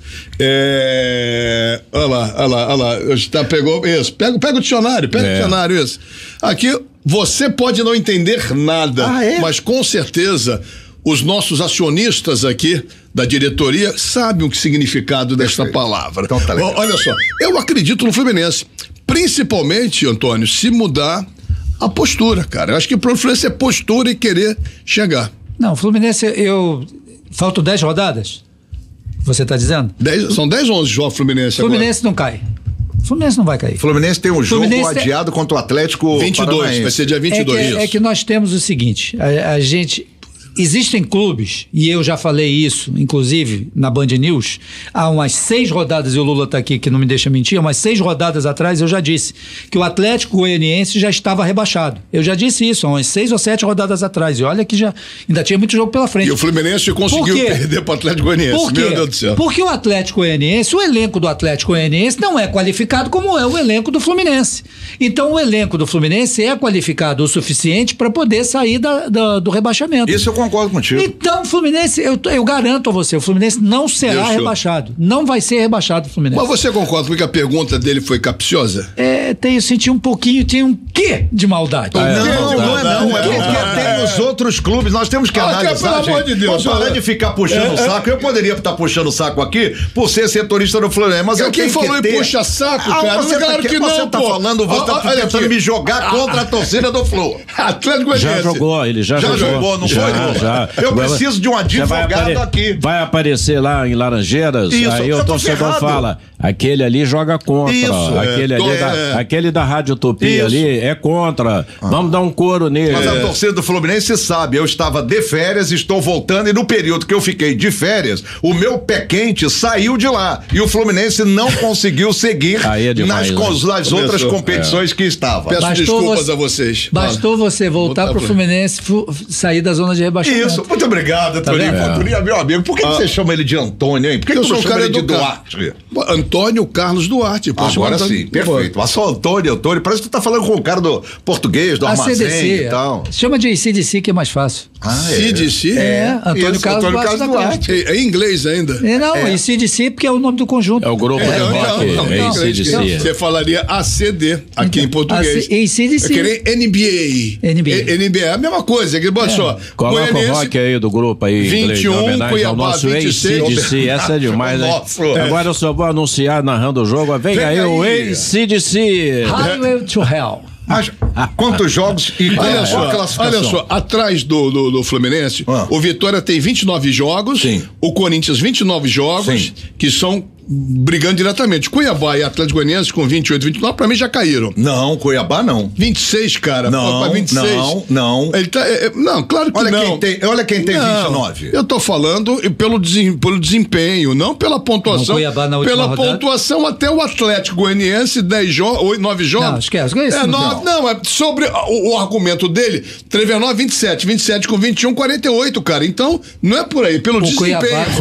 Olha lá. Pegou isso. Pega o dicionário, o dicionário, isso. Aqui, você pode não entender nada, mas com certeza os nossos acionistas aqui da diretoria sabem o que significado desta palavra. Então tá legal. Olha só, eu acredito no Fluminense, principalmente, Antônio, se mudar a postura, cara. Eu acho que o Fluminense é postura e querer chegar. Não, o Fluminense, faltam 10 rodadas? Você está dizendo? São 10 ou 11 jogos Fluminense agora. Fluminense não cai. Fluminense não vai cair. Fluminense tem um jogo adiado contra o Atlético 22, Paranaense. Vai ser dia 22. É que nós temos o seguinte, a gente Existem clubes, e eu já falei isso, inclusive, na Band News, há umas 6 rodadas, e o Lula está aqui que não me deixa mentir, umas 6 rodadas atrás eu já disse que o Atlético Goianiense já estava rebaixado. Eu já disse isso, há umas 6 ou 7 rodadas atrás, e olha que já ainda tinha muito jogo pela frente. E o Fluminense conseguiu perder para o Atlético Goianiense. Por quê? Meu Deus do céu. Porque o Atlético Goianiense, o elenco do Atlético Goianiense não é qualificado como é o elenco do Fluminense. Então o elenco do Fluminense é qualificado o suficiente para poder sair do rebaixamento. Isso eu concordo contigo. Então, o Fluminense, eu garanto a você, o Fluminense não será rebaixado. Não vai ser rebaixado o Fluminense. Mas você concorda com que a pergunta dele foi capciosa? Eu senti um pouquinho, tem um quê de maldade? Não é porque tem os outros clubes, nós temos que analisar, pelo amor de Deus. Vamos parar de ficar puxando o saco. Eu poderia estar puxando o saco aqui por ser setorista do Fluminense, mas eu quem falou em puxa saco, cara? Você claro que não, você tá falando, você tá tentando me jogar contra a torcida do Flu. Atlético Goianiense. Já jogou, ele já jogou, não foi? Já. Eu preciso de um advogado aqui. Vai aparecer lá em Laranjeiras, isso, aí o torcedor fala, aquele ali joga contra, aquele da Rádio Utopia ali é contra, vamos dar um coro nele. Mas a torcida do Fluminense sabe, eu estava de férias, estou voltando e no período que eu fiquei de férias, o meu pé quente saiu de lá e o Fluminense não conseguiu seguir nas outras competições que estava. Peço desculpas a vocês. Bastou você voltar pro Fluminense, sair da zona de rebaixamento. Isso, muito obrigado, Toninho. Meu amigo, por que você chama ele de Antônio, hein? Por que eu sou o cara de Duarte? Antônio Carlos Duarte. Agora sim, perfeito. Mas só Antônio, parece que tu tá falando com o cara do português, do armazém e tal. Chama de CDC que é mais fácil. CDC? Antônio Carlos Duarte. É em inglês ainda. E CDC porque é o nome do conjunto. É o grupo de rock, CDC. Você falaria ACD aqui em português. CDC. É que nem NBA é a mesma coisa. Coloca o rock aí do grupo aí. 21, Cuiabá, 26. ACDC, essa é demais, né? Agora eu só vou anunciar narrando o jogo. Vem aí o ACDC. Highway to Hell. Mas quantos jogos e olha só, atrás do Fluminense, o Vitória tem 29 jogos, o Corinthians 29 jogos, que são brigando diretamente. Cuiabá e Atlético Goianiense com 28, 29, pra mim já caíram. Não, Cuiabá não. 26, cara. Não, 26. Não. Ele tá, não, claro que não. Olha quem tem 29. Eu tô falando pelo desempenho, não pela pontuação. Cuiabá na última rodada. Pontuação até o Atlético Goianiense, 9 jogos. Não, esquece. Não, é sobre o argumento dele, Trevenó 27 com 21, 48, cara. Então, não é por aí, pelo desempenho.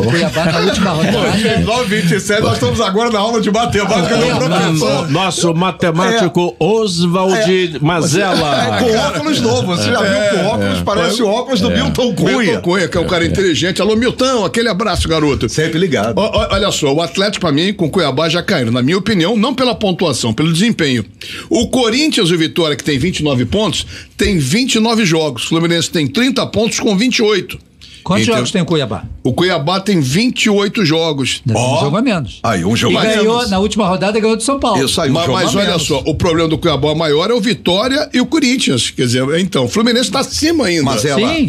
Cuiabá na última rodada. 27, nós estamos agora na aula de matemática do professor. Nosso matemático Oswald Mazella. Com óculos novos, você já viu com óculos, parece o óculos do Milton Cunha. Milton Cunha, que é um cara inteligente. Alô, Milton, aquele abraço, garoto. Sempre ligado. Olha só, o Atlético, pra mim, com o Cuiabá já caíram. Na minha opinião, não pela pontuação, pelo desempenho. O Corinthians e o Vitória, que tem 29 pontos, tem 29 jogos. O Fluminense tem 30 pontos com 28. Quantos jogos tem o Cuiabá? O Cuiabá tem 28 jogos. Um jogo a menos. Aí, um jogo a menos. E ganhou, na última rodada, ganhou do São Paulo. Isso aí, mas olha só, o problema do Cuiabá maior é o Vitória e o Corinthians. Quer dizer, então, o Fluminense tá acima ainda. Mas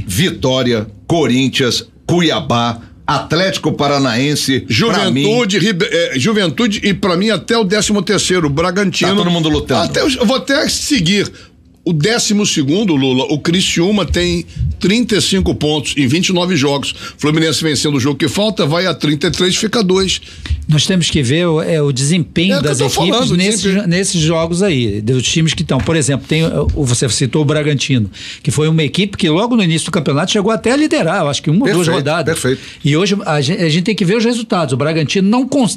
Vitória, Corinthians, Cuiabá, Atlético Paranaense, Juventude e pra mim até o 13º, Bragantino. Tá todo mundo lutando. Eu vou até seguir. O 12º, Lula, o Criciúma tem 35 pontos em 29 jogos. Fluminense vencendo o jogo que falta, vai a 33, fica 2. Nós temos que ver o desempenho das equipes nesses jogos aí, dos times que estão. Por exemplo, você citou o Bragantino, que foi uma equipe que logo no início do campeonato chegou até a liderar, eu acho que uma ou duas rodadas. Perfeito. E hoje a gente tem que ver os resultados. O Bragantino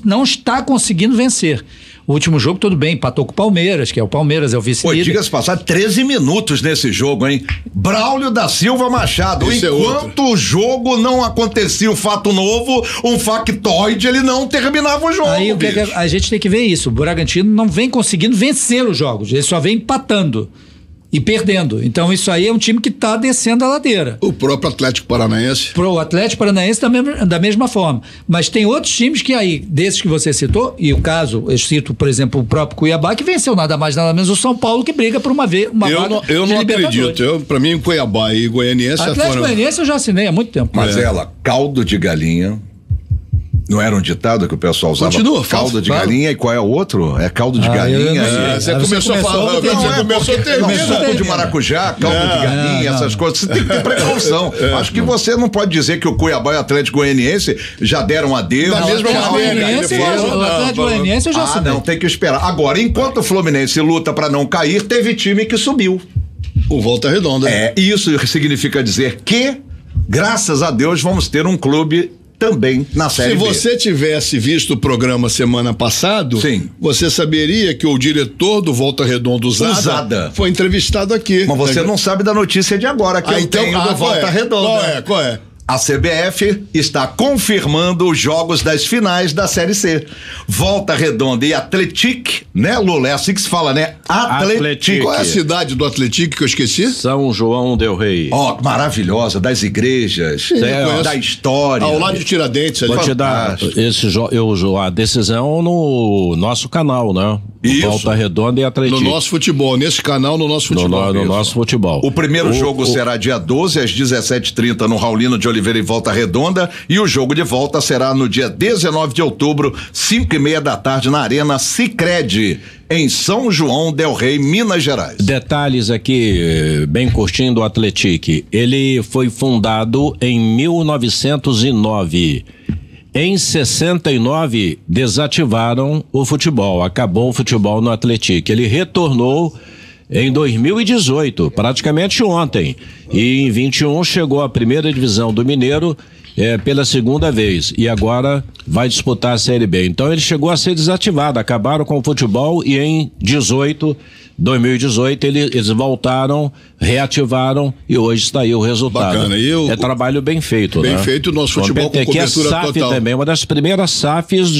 não está conseguindo vencer. O último jogo, tudo bem, empatou com o Palmeiras, que é o Palmeiras, é o vice-líder. Diga-se passar 13 minutos nesse jogo, hein? Braulio da Silva Machado. Enquanto o jogo não acontecia um fato novo, um factoide, ele não terminava o jogo. Aí a gente tem que ver isso. O Bragantino não vem conseguindo vencer os jogos, ele só vem empatando e perdendo. Então isso aí é um time que está descendo a ladeira. O próprio Atlético Paranaense. O Atlético Paranaense da mesma forma. Mas tem outros times que aí, desses que você citou, e o caso, eu cito, por exemplo, o próprio Cuiabá, que venceu nada mais nada menos o São Paulo, que briga por uma vaga eu não acredito. Pra mim, Cuiabá e Goianiense... Atlético Goianiense eu já assinei há muito tempo. Mas caldo de galinha... Não era um ditado que o pessoal usava? Continua, caldo de galinha, e qual é o outro? É caldo de galinha. Você começou a falar, suco de maracujá, caldo de galinha, essas coisas. Você tem que ter precaução. Acho que você não pode dizer que o Cuiabá e o Atlético Goianiense já deram adeus. Da mesma maneira, o Atlético Goianiense eu já sei. Não, tem que esperar. Agora, enquanto o Fluminense luta para não cair, teve time que subiu. O Volta Redonda. Isso significa dizer que, graças a Deus, vamos ter um clube também na Série B. Se você tivesse visto o programa semana passada, você saberia que o diretor do Volta Redonda, Uzada, foi entrevistado aqui. Mas você não sabe da notícia de agora que eu tenho do Volta Redonda. Qual é? A CBF está confirmando os jogos das finais da Série C. Volta Redonda e Atlético, né, Lula? É assim que se fala, né? Atlético. Qual é a cidade do Atlético que eu esqueci? São João del Rei. Maravilhosa, das igrejas, da história. Ao lado de Tiradentes. Vou te dar a decisão no nosso canal, né? Isso. Volta Redonda e Atlético. No nosso futebol, nesse canal, no nosso futebol. No nosso futebol. O primeiro jogo será dia 12 às 17h30 no Raulino de Oliveira e Volta Redonda, e o jogo de volta será no dia 19 de outubro, 5h30 da tarde, na Arena Sicredi, em São João del Rei, Minas Gerais. Detalhes aqui, bem curtinho do Atlético. Ele foi fundado em 1909. Em 69, desativaram o futebol, acabou o futebol no Atlético. Ele retornou em 2018, praticamente ontem. E em 21 chegou à primeira divisão do Mineiro pela segunda vez. E agora vai disputar a Série B. Então ele chegou a ser desativado, acabaram com o futebol e em 2018 eles voltaram, reativaram e hoje está aí o resultado. Bacana. É trabalho bem feito, bem feito o nosso futebol com cobertura SAF total. Também, uma das primeiras SAFs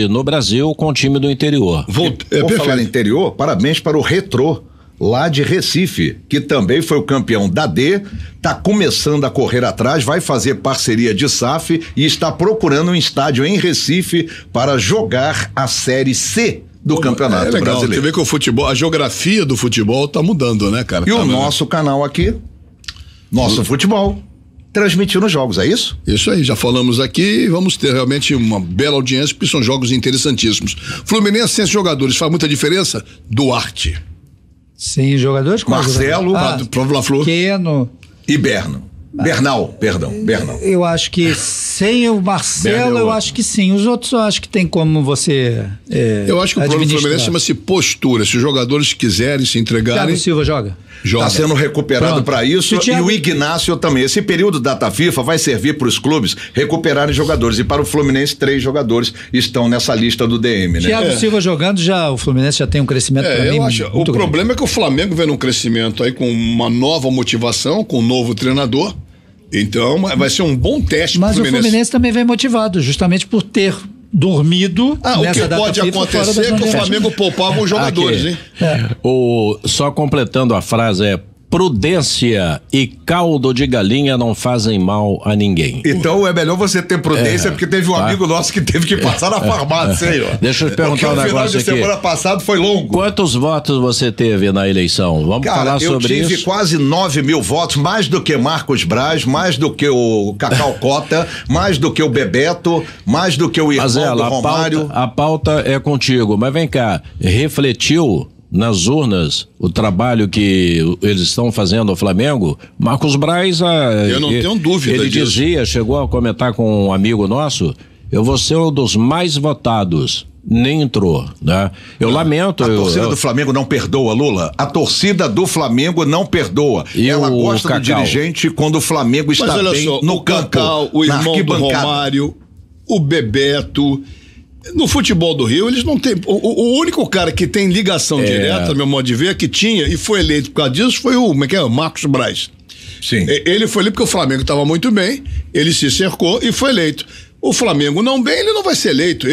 no Brasil com time do interior. Vou falar em interior, parabéns para o Retrô, lá de Recife, que também foi o campeão da D, está começando a correr atrás, vai fazer parceria de SAF e está procurando um estádio em Recife para jogar a Série C do Campeonato Brasileiro. Você vê que o futebol, a geografia do futebol está mudando, né, cara? E o nosso canal aqui, Nosso Futebol, transmitindo jogos, é isso? Isso aí, já falamos aqui, vamos ter realmente uma bela audiência, porque são jogos interessantíssimos. Fluminense sem jogadores, faz muita diferença? Duarte. Sim, jogadores com Marcelo, Fla-Flu. Keno e Bernal. Eu acho que sem o Marcelo, eu acho que sim. Os outros eu acho que tem como você eu acho que o problema do Fluminense chama-se postura. Se os jogadores quiserem se entregarem... Thiago Silva joga. Está sendo recuperado para isso. E o Ignácio também. Esse período data FIFA vai servir para os clubes recuperarem jogadores. E para o Fluminense, 3 jogadores estão nessa lista do DM, né? Thiago Silva jogando, o Fluminense já tem um crescimento para mim. O problema é que o Flamengo vem num crescimento aí com uma nova motivação, com um novo treinador. Então vai ser um bom teste pro Fluminense. Mas o Fluminense também vem motivado, justamente por ter dormido. O que pode acontecer é que o Flamengo poupava os jogadores, hein? Só completando a frase, prudência e caldo de galinha não fazem mal a ninguém. Então é melhor você ter prudência, porque teve um amigo nosso que teve que passar na farmácia aí, ó. Deixa eu te perguntar um negócio aqui. O final de semana passado foi longo. Quantos votos você teve na eleição? Vamos falar sobre isso? Eu tive quase 9 mil votos, mais do que Marcos Braz, mais do que o Cacau Cota, mais do que o Bebeto, mais do que o irmão do Romário. A pauta é contigo, mas vem cá, refletiu nas urnas o trabalho que eles estão fazendo ao Flamengo? Marcos Braz, eu não tenho dúvida ele disso. Chegou a comentar com um amigo nosso, eu vou ser um dos mais votados. Nem entrou, né? Eu lamento. A torcida do Flamengo não perdoa, Lula. A torcida do Flamengo não perdoa. Ela gosta do dirigente quando o Flamengo está bem no campo. Cacau, o irmão do Romário, o Bebeto. No futebol do Rio, eles não têm. O único cara que tem ligação direta, meu modo de ver, que tinha e foi eleito por causa disso, foi o Marcos Braz. Sim. Ele foi eleito porque o Flamengo estava muito bem, ele se cercou e foi eleito. O Flamengo não bem, ele não vai ser eleito.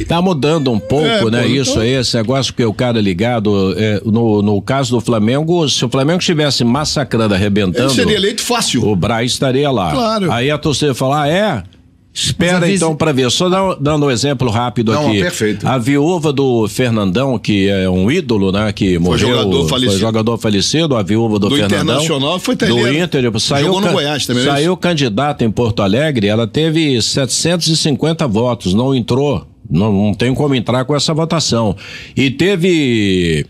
Tá mudando um pouco, né? Isso aí, esse negócio que o cara ligado, no caso do Flamengo, se o Flamengo estivesse massacrando, arrebentando, ele seria eleito fácil. O Braz estaria lá. Claro. Aí a torcida fala, Espera então para ver, só dando um exemplo rápido aqui. Perfeito. A viúva do Fernandão, que é um ídolo, né, que morreu, foi jogador falecido, a viúva do Fernandão. Internacional, foi do Inter, jogou no Goiás também. Saiu candidata em Porto Alegre, ela teve 750 votos, não entrou, não tem como entrar com essa votação. E teve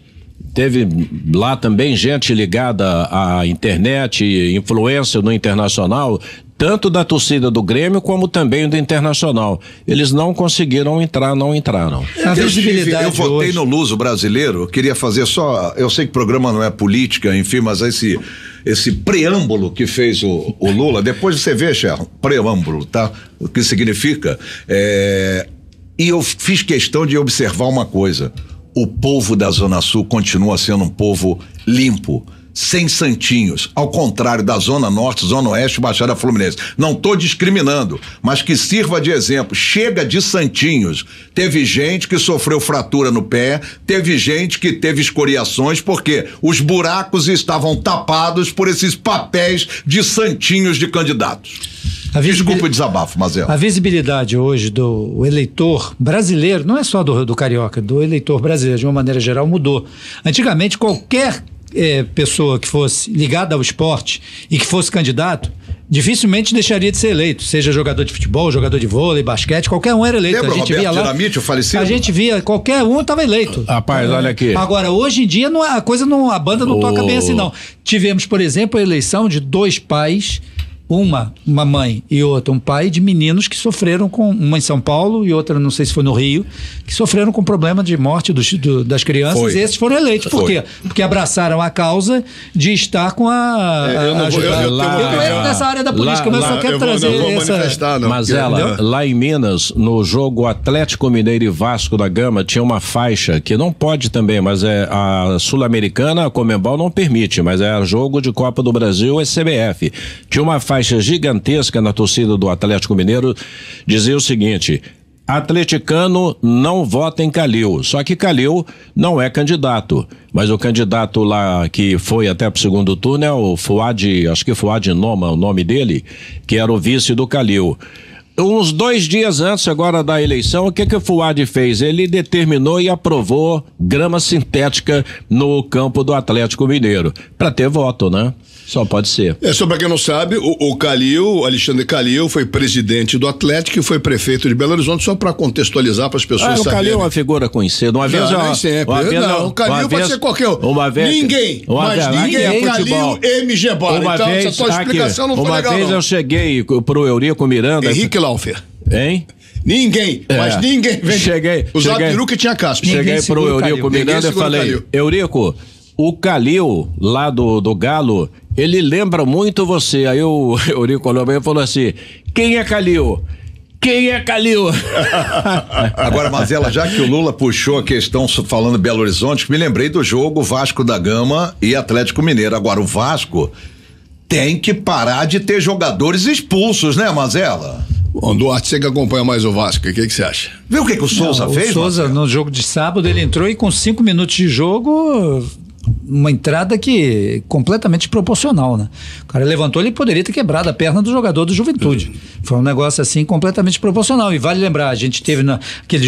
lá também gente ligada à internet, influência no Internacional, tanto da torcida do Grêmio como também do Internacional. Eles não conseguiram entrar, não entraram. Eu votei no Luso brasileiro, queria fazer só, eu sei que o programa não é política, enfim, mas esse preâmbulo que fez o Lula, depois você vê, Cher, preâmbulo, tá? O que significa? E eu fiz questão de observar uma coisa: o povo da Zona Sul continua sendo um povo limpo, sem santinhos, ao contrário da Zona Norte, Zona Oeste, Baixada Fluminense. Não estou discriminando, mas que sirva de exemplo. Chega de santinhos. Teve gente que sofreu fratura no pé, teve gente que teve escoriações, porque os buracos estavam tapados por esses papéis de santinhos de candidatos. Desculpa o desabafo, Mazela. A visibilidade hoje do eleitor brasileiro, não é só do carioca, do eleitor brasileiro, de uma maneira geral, mudou. Antigamente, qualquer pessoa que fosse ligada ao esporte e que fosse candidato, dificilmente deixaria de ser eleito, seja jogador de futebol, jogador de vôlei, basquete, qualquer um era eleito. Lembra, a gente via lá, Dinamite, o falecido? A gente via, qualquer um estava eleito. Rapaz, olha aqui. Agora, hoje em dia, a banda não toca bem assim, não. Tivemos, por exemplo, a eleição de 2 pais, uma mãe e outra um pai, de meninos que sofreram uma em São Paulo e outra, não sei se foi no Rio, que sofreram com problema de morte das crianças, e esses foram eleitos. Por quê? Porque abraçaram a causa de estar com eu não entro nessa área da política, mas eu só quero trazer essa... Mas lá em Minas, no jogo Atlético Mineiro e Vasco da Gama, tinha uma faixa que não pode também, mas a Sul-Americana, a Conmebol não permite, mas é jogo de Copa do Brasil, é CBF. Tinha uma faixa gigantesca na torcida do Atlético Mineiro, dizia o seguinte: atleticano não vota em Calil. Só que Calil não é candidato, mas o candidato lá que foi até pro segundo turno é o Fuad, acho que Fuad Noma, o nome dele, que era o vice do Calil. Uns 2 dias antes agora da eleição, o que o Fuad fez? Ele determinou e aprovou grama sintética no campo do Atlético Mineiro, para ter voto, né? Só pode ser. Só pra quem não sabe, o Calil, Alexandre Calil, foi presidente do Atlético e foi prefeito de Belo Horizonte, só pra contextualizar para as pessoas saberem. O Calil é uma figura conhecida. Uma vez nem sempre. O Calil pode ser qualquer um. Ninguém é Calil MG Bar. Então, essa sua explicação não foi legal. Uma vez eu cheguei pro Eurico Miranda. Henrique Laufer. Hein? Ninguém, mas ninguém. Usava peruca e tinha casco. Cheguei pro Eurico Miranda e falei: Eurico, o Calil, lá do Galo, ele lembra muito você. Aí o Eurico olhou bem e falou assim: quem é Calil? Quem é Calil? Agora, Mazela, já que o Lula puxou a questão falando Belo Horizonte, me lembrei do jogo Vasco da Gama e Atlético Mineiro. Agora, o Vasco tem que parar de ter jogadores expulsos, né, Mazela? Bom, Duarte, você que acompanha mais o Vasco, o que você acha? Viu o que o Souza fez? O Souza, no jogo de sábado, ele entrou e com 5 minutos de jogo, uma entrada que completamente proporcional, né? O cara levantou, ele poderia ter quebrado a perna do jogador do Juventude. Foi um negócio assim completamente proporcional. E vale lembrar, a gente teve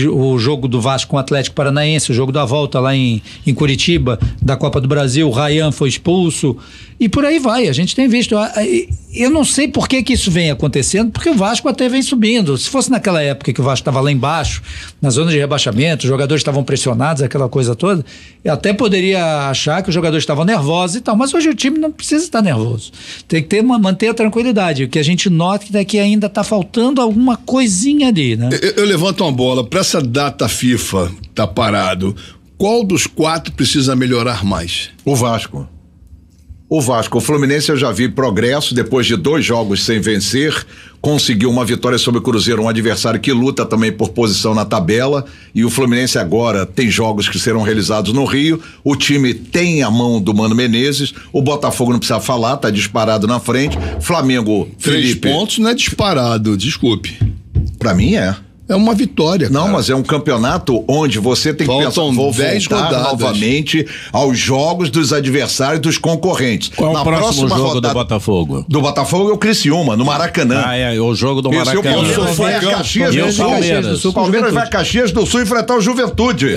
o jogo do Vasco com o Atlético Paranaense, o jogo da volta lá em Curitiba, da Copa do Brasil, o Ryan foi expulso. E por aí vai, a gente tem visto. Eu não sei por que isso vem acontecendo, porque o Vasco até vem subindo. Se fosse naquela época que o Vasco estava lá embaixo, na zona de rebaixamento, os jogadores estavam pressionados, aquela coisa toda, eu até poderia achar que os jogadores estavam nervosos e tal, mas hoje o time não precisa estar nervoso. Tem que manter a tranquilidade. O que a gente nota é que ainda está faltando alguma coisinha ali, né? Eu levanto uma bola, para essa data FIFA tá parado, qual dos 4 precisa melhorar mais? O Vasco. O Fluminense eu já vi progresso, depois de 2 jogos sem vencer, conseguiu uma vitória sobre o Cruzeiro, um adversário que luta também por posição na tabela, e o Fluminense agora tem jogos que serão realizados no Rio, o time tem a mão do Mano Menezes, o Botafogo não precisa falar, tá disparado na frente, Flamengo, 3 pontos não é disparado, desculpe. Pra mim é. É uma vitória, Não, cara. mas é um campeonato onde você tem que pensar, vou 10 voltar rodadas novamente aos jogos dos adversários, dos concorrentes. Qual é o próximo jogo rodada do Botafogo? Do Botafogo é o Criciúma, no Maracanã. O jogo do Isso, e o Maracanã. Palmeiras vai a Caxias do Sul. O Palmeiras vai a Caxias do Sul enfrentar o Juventude.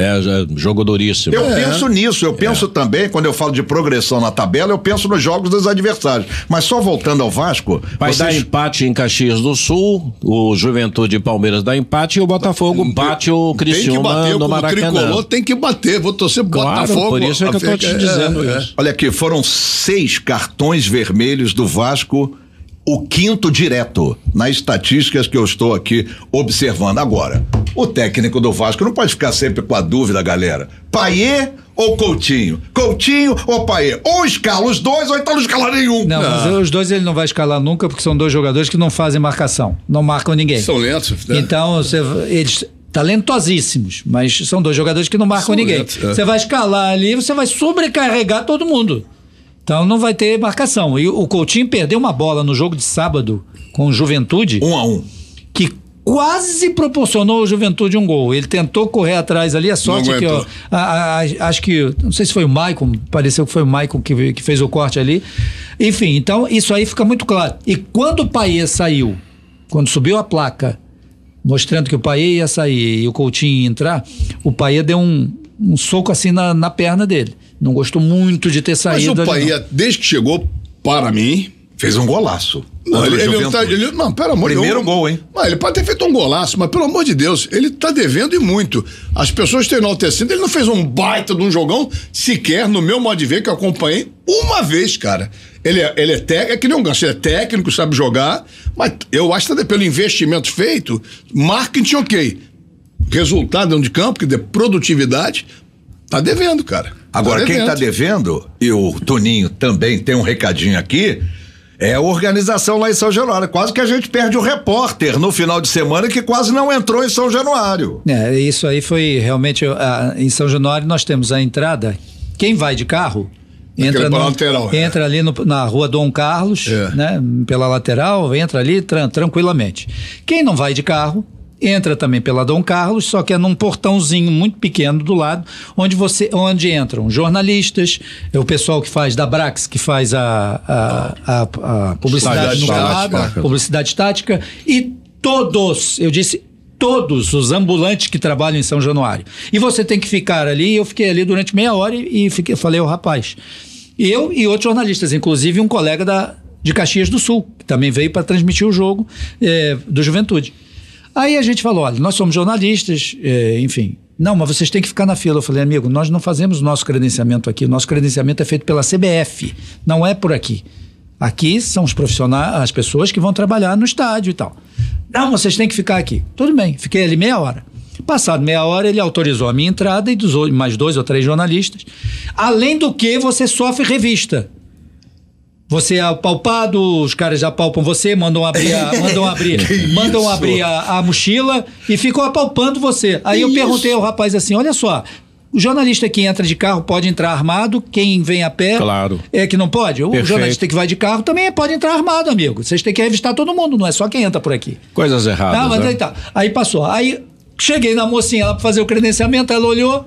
Jogo duríssimo. Eu penso nisso, eu penso também, quando eu falo de progressão na tabela, eu penso nos jogos dos adversários. Mas só voltando ao Vasco... Vai dar empate em Caxias do Sul, o Juventude e Palmeiras dá empate e o Botafogo bate o Criciúma no Maracanã. O tricolor tem que bater, vou torcer pro Botafogo. Por isso é que eu tô te dizendo isso. Olha aqui, foram 6 cartões vermelhos do Vasco, o 5º direto, nas estatísticas que eu estou aqui observando agora. O técnico do Vasco não pode ficar sempre com a dúvida, galera. Payet ou Coutinho? Coutinho ou Payet? Ou escala os dois, ou então não escala nenhum. Não, mas os dois ele não vai escalar nunca, porque são 2 jogadores que não fazem marcação, não marcam ninguém. São lentos. Né? Então, eles talentosíssimos, mas são 2 jogadores que não marcam ninguém. Você vai escalar ali, você vai sobrecarregar todo mundo. Então não vai ter marcação. E o Coutinho perdeu uma bola no jogo de sábado com o Juventude. 1-1. Que quase proporcionou ao Juventude um gol. Ele tentou correr atrás ali, a sorte que, acho que, não sei se foi o Maicon, pareceu que foi o Maicon que fez o corte ali. Enfim, então isso aí fica muito claro. E quando o Payet saiu, quando subiu a placa, mostrando que o Payet ia sair e o Coutinho ia entrar, o Payet deu um soco assim na perna dele. Não gostou muito de ter saído. Mas o Payet, desde que chegou, para mim, fez um golaço. Não, não, pelo amor de Deus. Primeiro gol, hein? Ele pode ter feito um golaço, mas pelo amor de Deus, ele tá devendo e muito. As pessoas estão enaltecendo, ele não fez um baita de um jogão sequer, no meu modo de ver, que eu acompanhei uma vez, cara. Ele é técnico, é que nem um ganso, ele é técnico, sabe jogar, mas eu acho que pelo investimento feito, marketing ok. Resultado dentro de campo, que dê produtividade, tá devendo, cara. Agora, quem tá devendo, e o Toninho também tem um recadinho aqui, é a organização lá em São Januário. Quase que a gente perde o repórter no final de semana que quase não entrou em São Januário. Isso aí foi realmente... em São Januário nós temos a entrada, quem vai de carro... Entra ali na rua Dom Carlos, né, pela lateral, entra ali tranquilamente. Quem não vai de carro, entra também pela Dom Carlos, só que é num portãozinho muito pequeno do lado, onde entram jornalistas, o pessoal que faz da Brax, que faz a publicidade no lado, publicidade estática, e todos os ambulantes que trabalham em São Januário. E você tem que ficar ali, eu fiquei ali durante meia hora e falei ao rapaz. Eu e outros jornalistas, inclusive um colega de Caxias do Sul, que também veio para transmitir o jogo do Juventude. Aí a gente falou, olha, nós somos jornalistas, enfim. Não, mas vocês têm que ficar na fila. Eu falei, amigo, nós não fazemos o nosso credenciamento aqui. O nosso credenciamento é feito pela CBF, não é por aqui. Aqui são os profissionais, as pessoas que vão trabalhar no estádio e tal. Não, vocês têm que ficar aqui. Tudo bem, fiquei ali meia hora. Passado meia hora, ele autorizou a minha entrada e dos mais 2 ou 3 jornalistas. Além do que, você sofre revista. Você é apalpado, os caras já apalpam você, mandam abrir a mochila e ficam apalpando você. Aí eu perguntei ao rapaz assim, olha só, o jornalista que entra de carro pode entrar armado, quem vem a pé é que não pode. O jornalista que vai de carro também pode entrar armado, amigo. Vocês têm que revistar todo mundo, não é só quem entra por aqui. Coisas erradas. Não, mas aí passou. Aí cheguei na mocinha lá para fazer o credenciamento, ela olhou,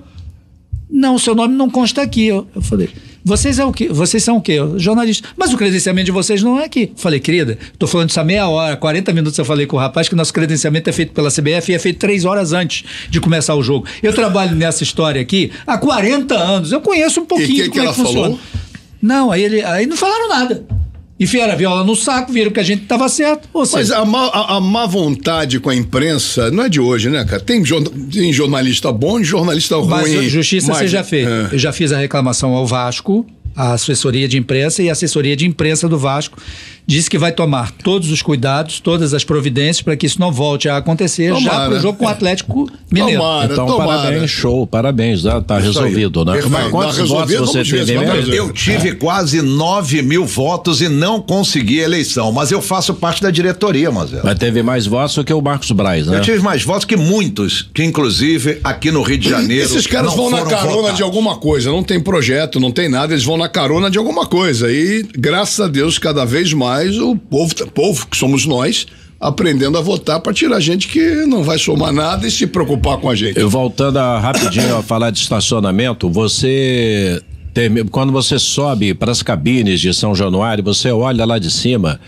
não, seu nome não consta aqui. Eu falei, vocês são o quê? Jornalista. Mas o credenciamento de vocês não é aqui. Falei, querida, tô falando isso há meia hora, 40 minutos eu falei com o rapaz que o nosso credenciamento é feito pela CBF e é feito 3 horas antes de começar o jogo. Eu trabalho nessa história aqui há 40 anos, eu conheço um pouquinho de como é que funciona. Falou? Não, aí não falaram nada. Enfiaram a viola no saco, viram que a gente estava certo. Mas a má vontade com a imprensa não é de hoje, né, cara? Tem jornalista bom e jornalista ruim. Mas justiça você já fez. Eu já fiz a reclamação ao Vasco, a assessoria de imprensa, e a assessoria de imprensa do Vasco disse que vai tomar todos os cuidados, todas as providências para que isso não volte a acontecer já para o jogo com o Atlético Mineiro. Então, parabéns, show, parabéns, tá resolvido, né? Mas quantos votos você teve? Eu tive quase 9.000 votos e não consegui a eleição, mas eu faço parte da diretoria, Mazela. Mas teve mais votos do que o Marcos Braz, né? Eu tive mais votos que muitos, que inclusive aqui no Rio de Janeiro. Esses caras vão na carona de alguma coisa, não tem projeto, não tem nada, eles vão na carona de alguma coisa e graças a Deus cada vez mais o povo que somos nós aprendendo a votar para tirar gente que não vai somar nada e se preocupar com a gente. Voltando rapidinho a falar de estacionamento, quando você sobe para as cabines de São Januário, você olha lá de cima,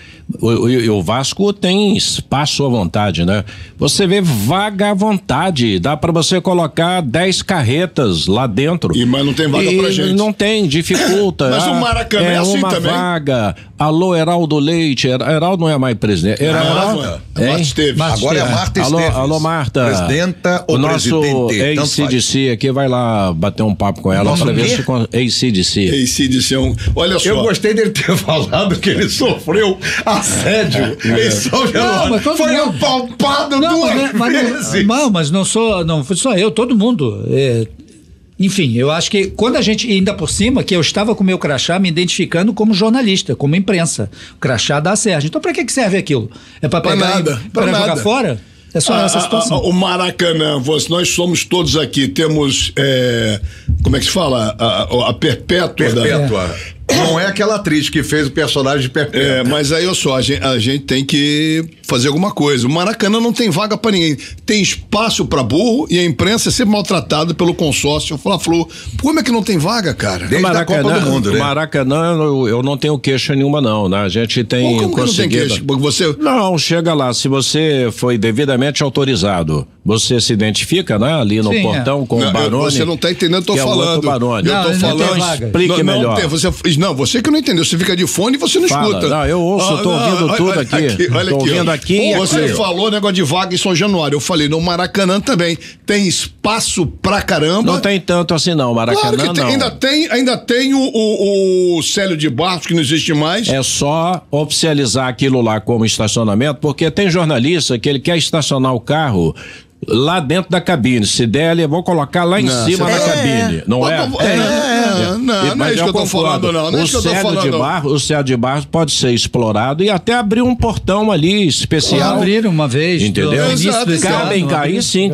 o Vasco tem espaço à vontade, né? Você vê vaga à vontade, dá para você colocar 10 carretas lá dentro. Mas não tem vaga pra gente. Não tem, dificulta. Mas o Maracanã é assim uma também. Vaga. Alô, Heraldo Leite. Heraldo não é mais presidente. Marta Esteves. Agora é Marta Esteves. Alô, Marta. Presidenta ou o nosso ex-CDC aqui vai lá bater um papo com ela para ver se ex-CDC. Ex-CDC olha só. Eu gostei dele ter falado que ele sofreu assédio em São Januário. Foi apalpado duas vezes. Mas não foi só eu, todo mundo. Enfim, eu acho que quando a gente, ainda por cima, que eu estava com o meu crachá me identificando como jornalista, como imprensa. O crachá dá certo. Então, para que serve aquilo? É para pegar para jogar fora? É só essa situação. O Maracanã, nós somos todos aqui, temos, como é que se fala? A Perpétua. Não é aquela atriz que fez o personagem de Perpétua. Mas aí, a gente tem que fazer alguma coisa. O Maracanã não tem vaga pra ninguém. Tem espaço pra burro e a imprensa é sempre maltratada pelo consórcio Fla-Flu. Como é que não tem vaga, cara? Desde a Copa do Mundo, né? O Maracanã, eu não tenho queixa nenhuma, não, né? A gente tem conseguido... Como não tem queixa? Porque você... Não, chega lá, se você foi devidamente autorizado, você se identifica, né? Ali no portão com o Baroni. Você não tá entendendo, eu tô falando. Eu tô falando, explique melhor. Você que não entendeu, você fica de fone e você não escuta. Não, eu ouço, tô ouvindo tudo aqui. Olha tô ouvindo aqui. Você falou negócio de vaga em São Januário, eu falei, no Maracanã também tem espaço pra caramba. Não tem tanto assim não, Maracanã claro que tem, não. Ainda tem o Célio de Barros, que não existe mais. É só oficializar aquilo lá como estacionamento, porque tem jornalista que ele quer estacionar o carro lá dentro da cabine. Se der, eu vou colocar lá em cima da cabine. Não é? Não é isso que eu tô falando, não. O Célio de Barros pode ser explorado e até abrir um portão ali especial. Abrir uma vez. Entendeu?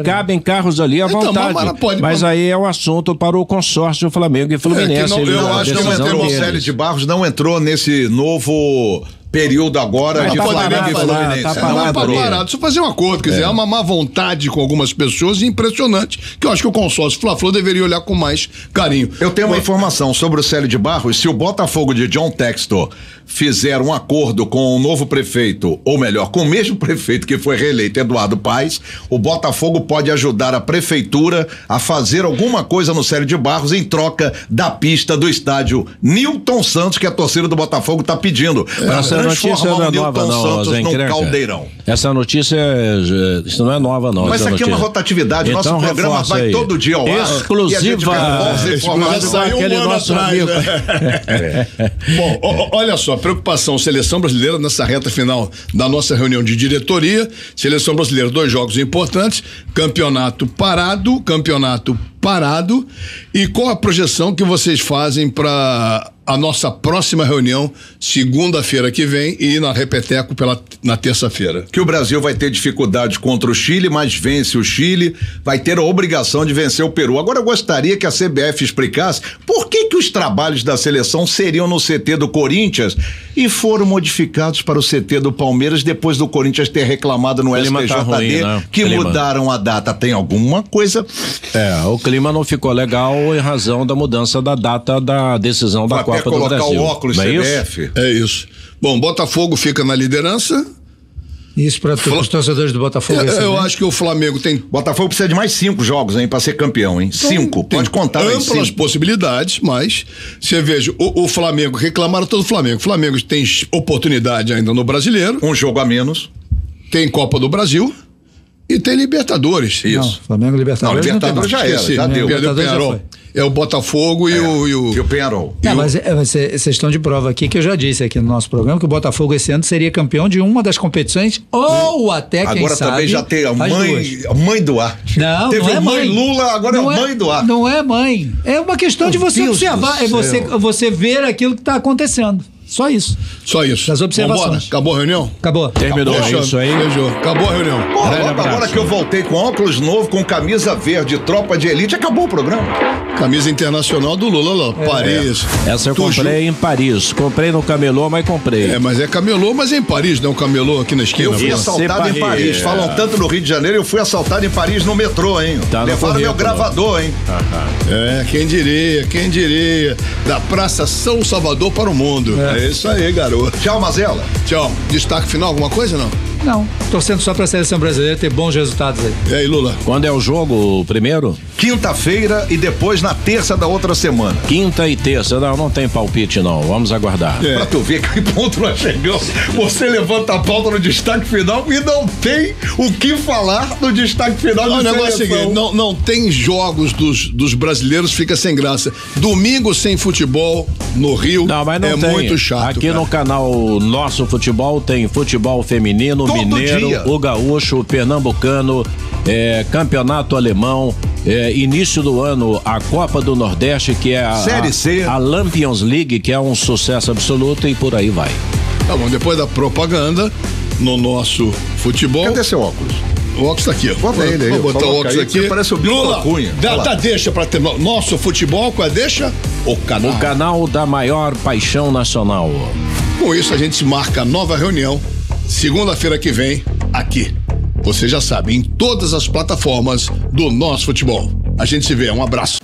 Cabem carros ali à vontade. Mas aí é um assunto para o consórcio Flamengo e Fluminense. Eu acho que o Célio de Barros não entrou nesse novo período agora de Flamengo e Fluminense. Tá parado. Deixa eu fazer um acordo, quer dizer, é uma má vontade com algumas pessoas impressionante, que eu acho que o consórcio Fla-Flu deveria olhar com mais carinho. Eu tenho uma informação sobre o Célio de Barros. Se o Botafogo de John Textor fizer um acordo com o novo prefeito, ou melhor, com o mesmo prefeito que foi reeleito, Eduardo Paes, o Botafogo pode ajudar a prefeitura a fazer alguma coisa no Célio de Barros em troca da pista do estádio Nilton Santos, que a torcida do Botafogo está pedindo. Essa notícia não é nova, não, Zé Encrenca. Caldeirão. Essa notícia, isso não é nova, não. Mas aqui é uma rotatividade. Então, nosso programa vai aí. Todo dia ao ar. Exclusiva. Aquele nosso amigo. Bom, olha só, preocupação, seleção brasileira nessa reta final da nossa reunião de diretoria, seleção brasileira, 2 jogos importantes, campeonato parado, e qual a projeção que vocês fazem para a nossa próxima reunião, segunda-feira que vem, e na Repeteco na terça-feira? Que o Brasil vai ter dificuldade contra o Chile, mas vence o Chile, vai ter a obrigação de vencer o Peru. Agora eu gostaria que a CBF explicasse por que os trabalhos da seleção seriam no CT do Corinthians e foram modificados para o CT do Palmeiras depois do Corinthians ter reclamado no STJD, que mudaram a data. Tem alguma coisa? O clima não ficou legal em razão da mudança da data da decisão da Copa do Brasil. Colocar o óculos CBF. É isso. Bom, Botafogo fica na liderança. Isso para os torcedores do Botafogo. Eu acho que o Flamengo tem... Botafogo precisa de mais 5 jogos, hein, para ser campeão, hein? 5. Pode contar aí. Amplas possibilidades, mas você veja, o Flamengo, reclamaram todo o Flamengo. O Flamengo tem oportunidade ainda no Brasileiro. Um jogo a menos. Tem Copa do Brasil. E tem Libertadores. Isso. Não, Flamengo Libertadores. Não, Libertadores já era, já deu. É o Botafogo e o Penharol. Mas vocês estão de prova aqui que eu já disse aqui no nosso programa que o Botafogo esse ano seria campeão de uma das competições ou até quem agora sabe. Agora também já tem a mãe Duarte. Não, teve não é mãe Lula, agora não é mãe Duarte. Não é mãe. É uma questão de você observar, você ver aquilo que está acontecendo. Só isso. Só isso. Das observações. Vambora? Acabou a reunião? Acabou. Terminou isso aí. Fechou. Acabou a reunião. Pô, Grande agora abraço. que eu voltei com óculos novo, com camisa verde, tropa de elite, acabou o programa. Camisa internacional do Lula, Paris. Essa eu Tu comprei em Paris. Comprei no camelô, mas comprei. mas é camelô, mas é em Paris, não é um camelô aqui na esquina. Eu fui pô. assaltado em Paris. Paris. Falam tanto no Rio de Janeiro, eu fui assaltado em Paris no metrô, hein? Tá no Levaram meu currículo. gravador, hein? Quem diria. Da Praça São Salvador para o mundo. É isso aí, garoto. Tchau, Mazela. Tchau. Destaque final, alguma coisa, não? Não. Torcendo só pra seleção brasileira ter bons resultados aí. E aí, Lula? Quando é o jogo, o primeiro? Quinta-feira e depois na terça da outra semana. Quinta e terça. Não tem palpite, não. Vamos aguardar. Pra tu ver que ponto nós chegamos. Você levanta a pauta no destaque final e não tem o que falar no destaque final O de negócio é o seleção. seguinte, não tem jogos dos brasileiros, fica sem graça. Domingo sem futebol no Rio Não, mas não é tem. muito chato. Aqui cara. no canal Nosso Futebol tem futebol feminino, Todo mineiro, dia. o gaúcho, o pernambucano, campeonato alemão, início do ano a Copa do Nordeste, que é Série C. a Lampions League, que é um sucesso absoluto, e por aí vai. Tá bom, depois da propaganda, no Nosso Futebol. Cadê seu óculos? O óculos tá aqui, ó. Bota ele aí, Vou botar o coloca óculos aí, aqui. você parece o Bico Lula, Cunha. Olha lá. dá deixa pra ter Nosso Futebol, qual é a deixa? O canal. O canal da maior paixão nacional. Com isso, a gente marca a nova reunião, segunda-feira que vem, aqui. Você já sabe, em todas as plataformas do Nosso Futebol. A gente se vê, um abraço.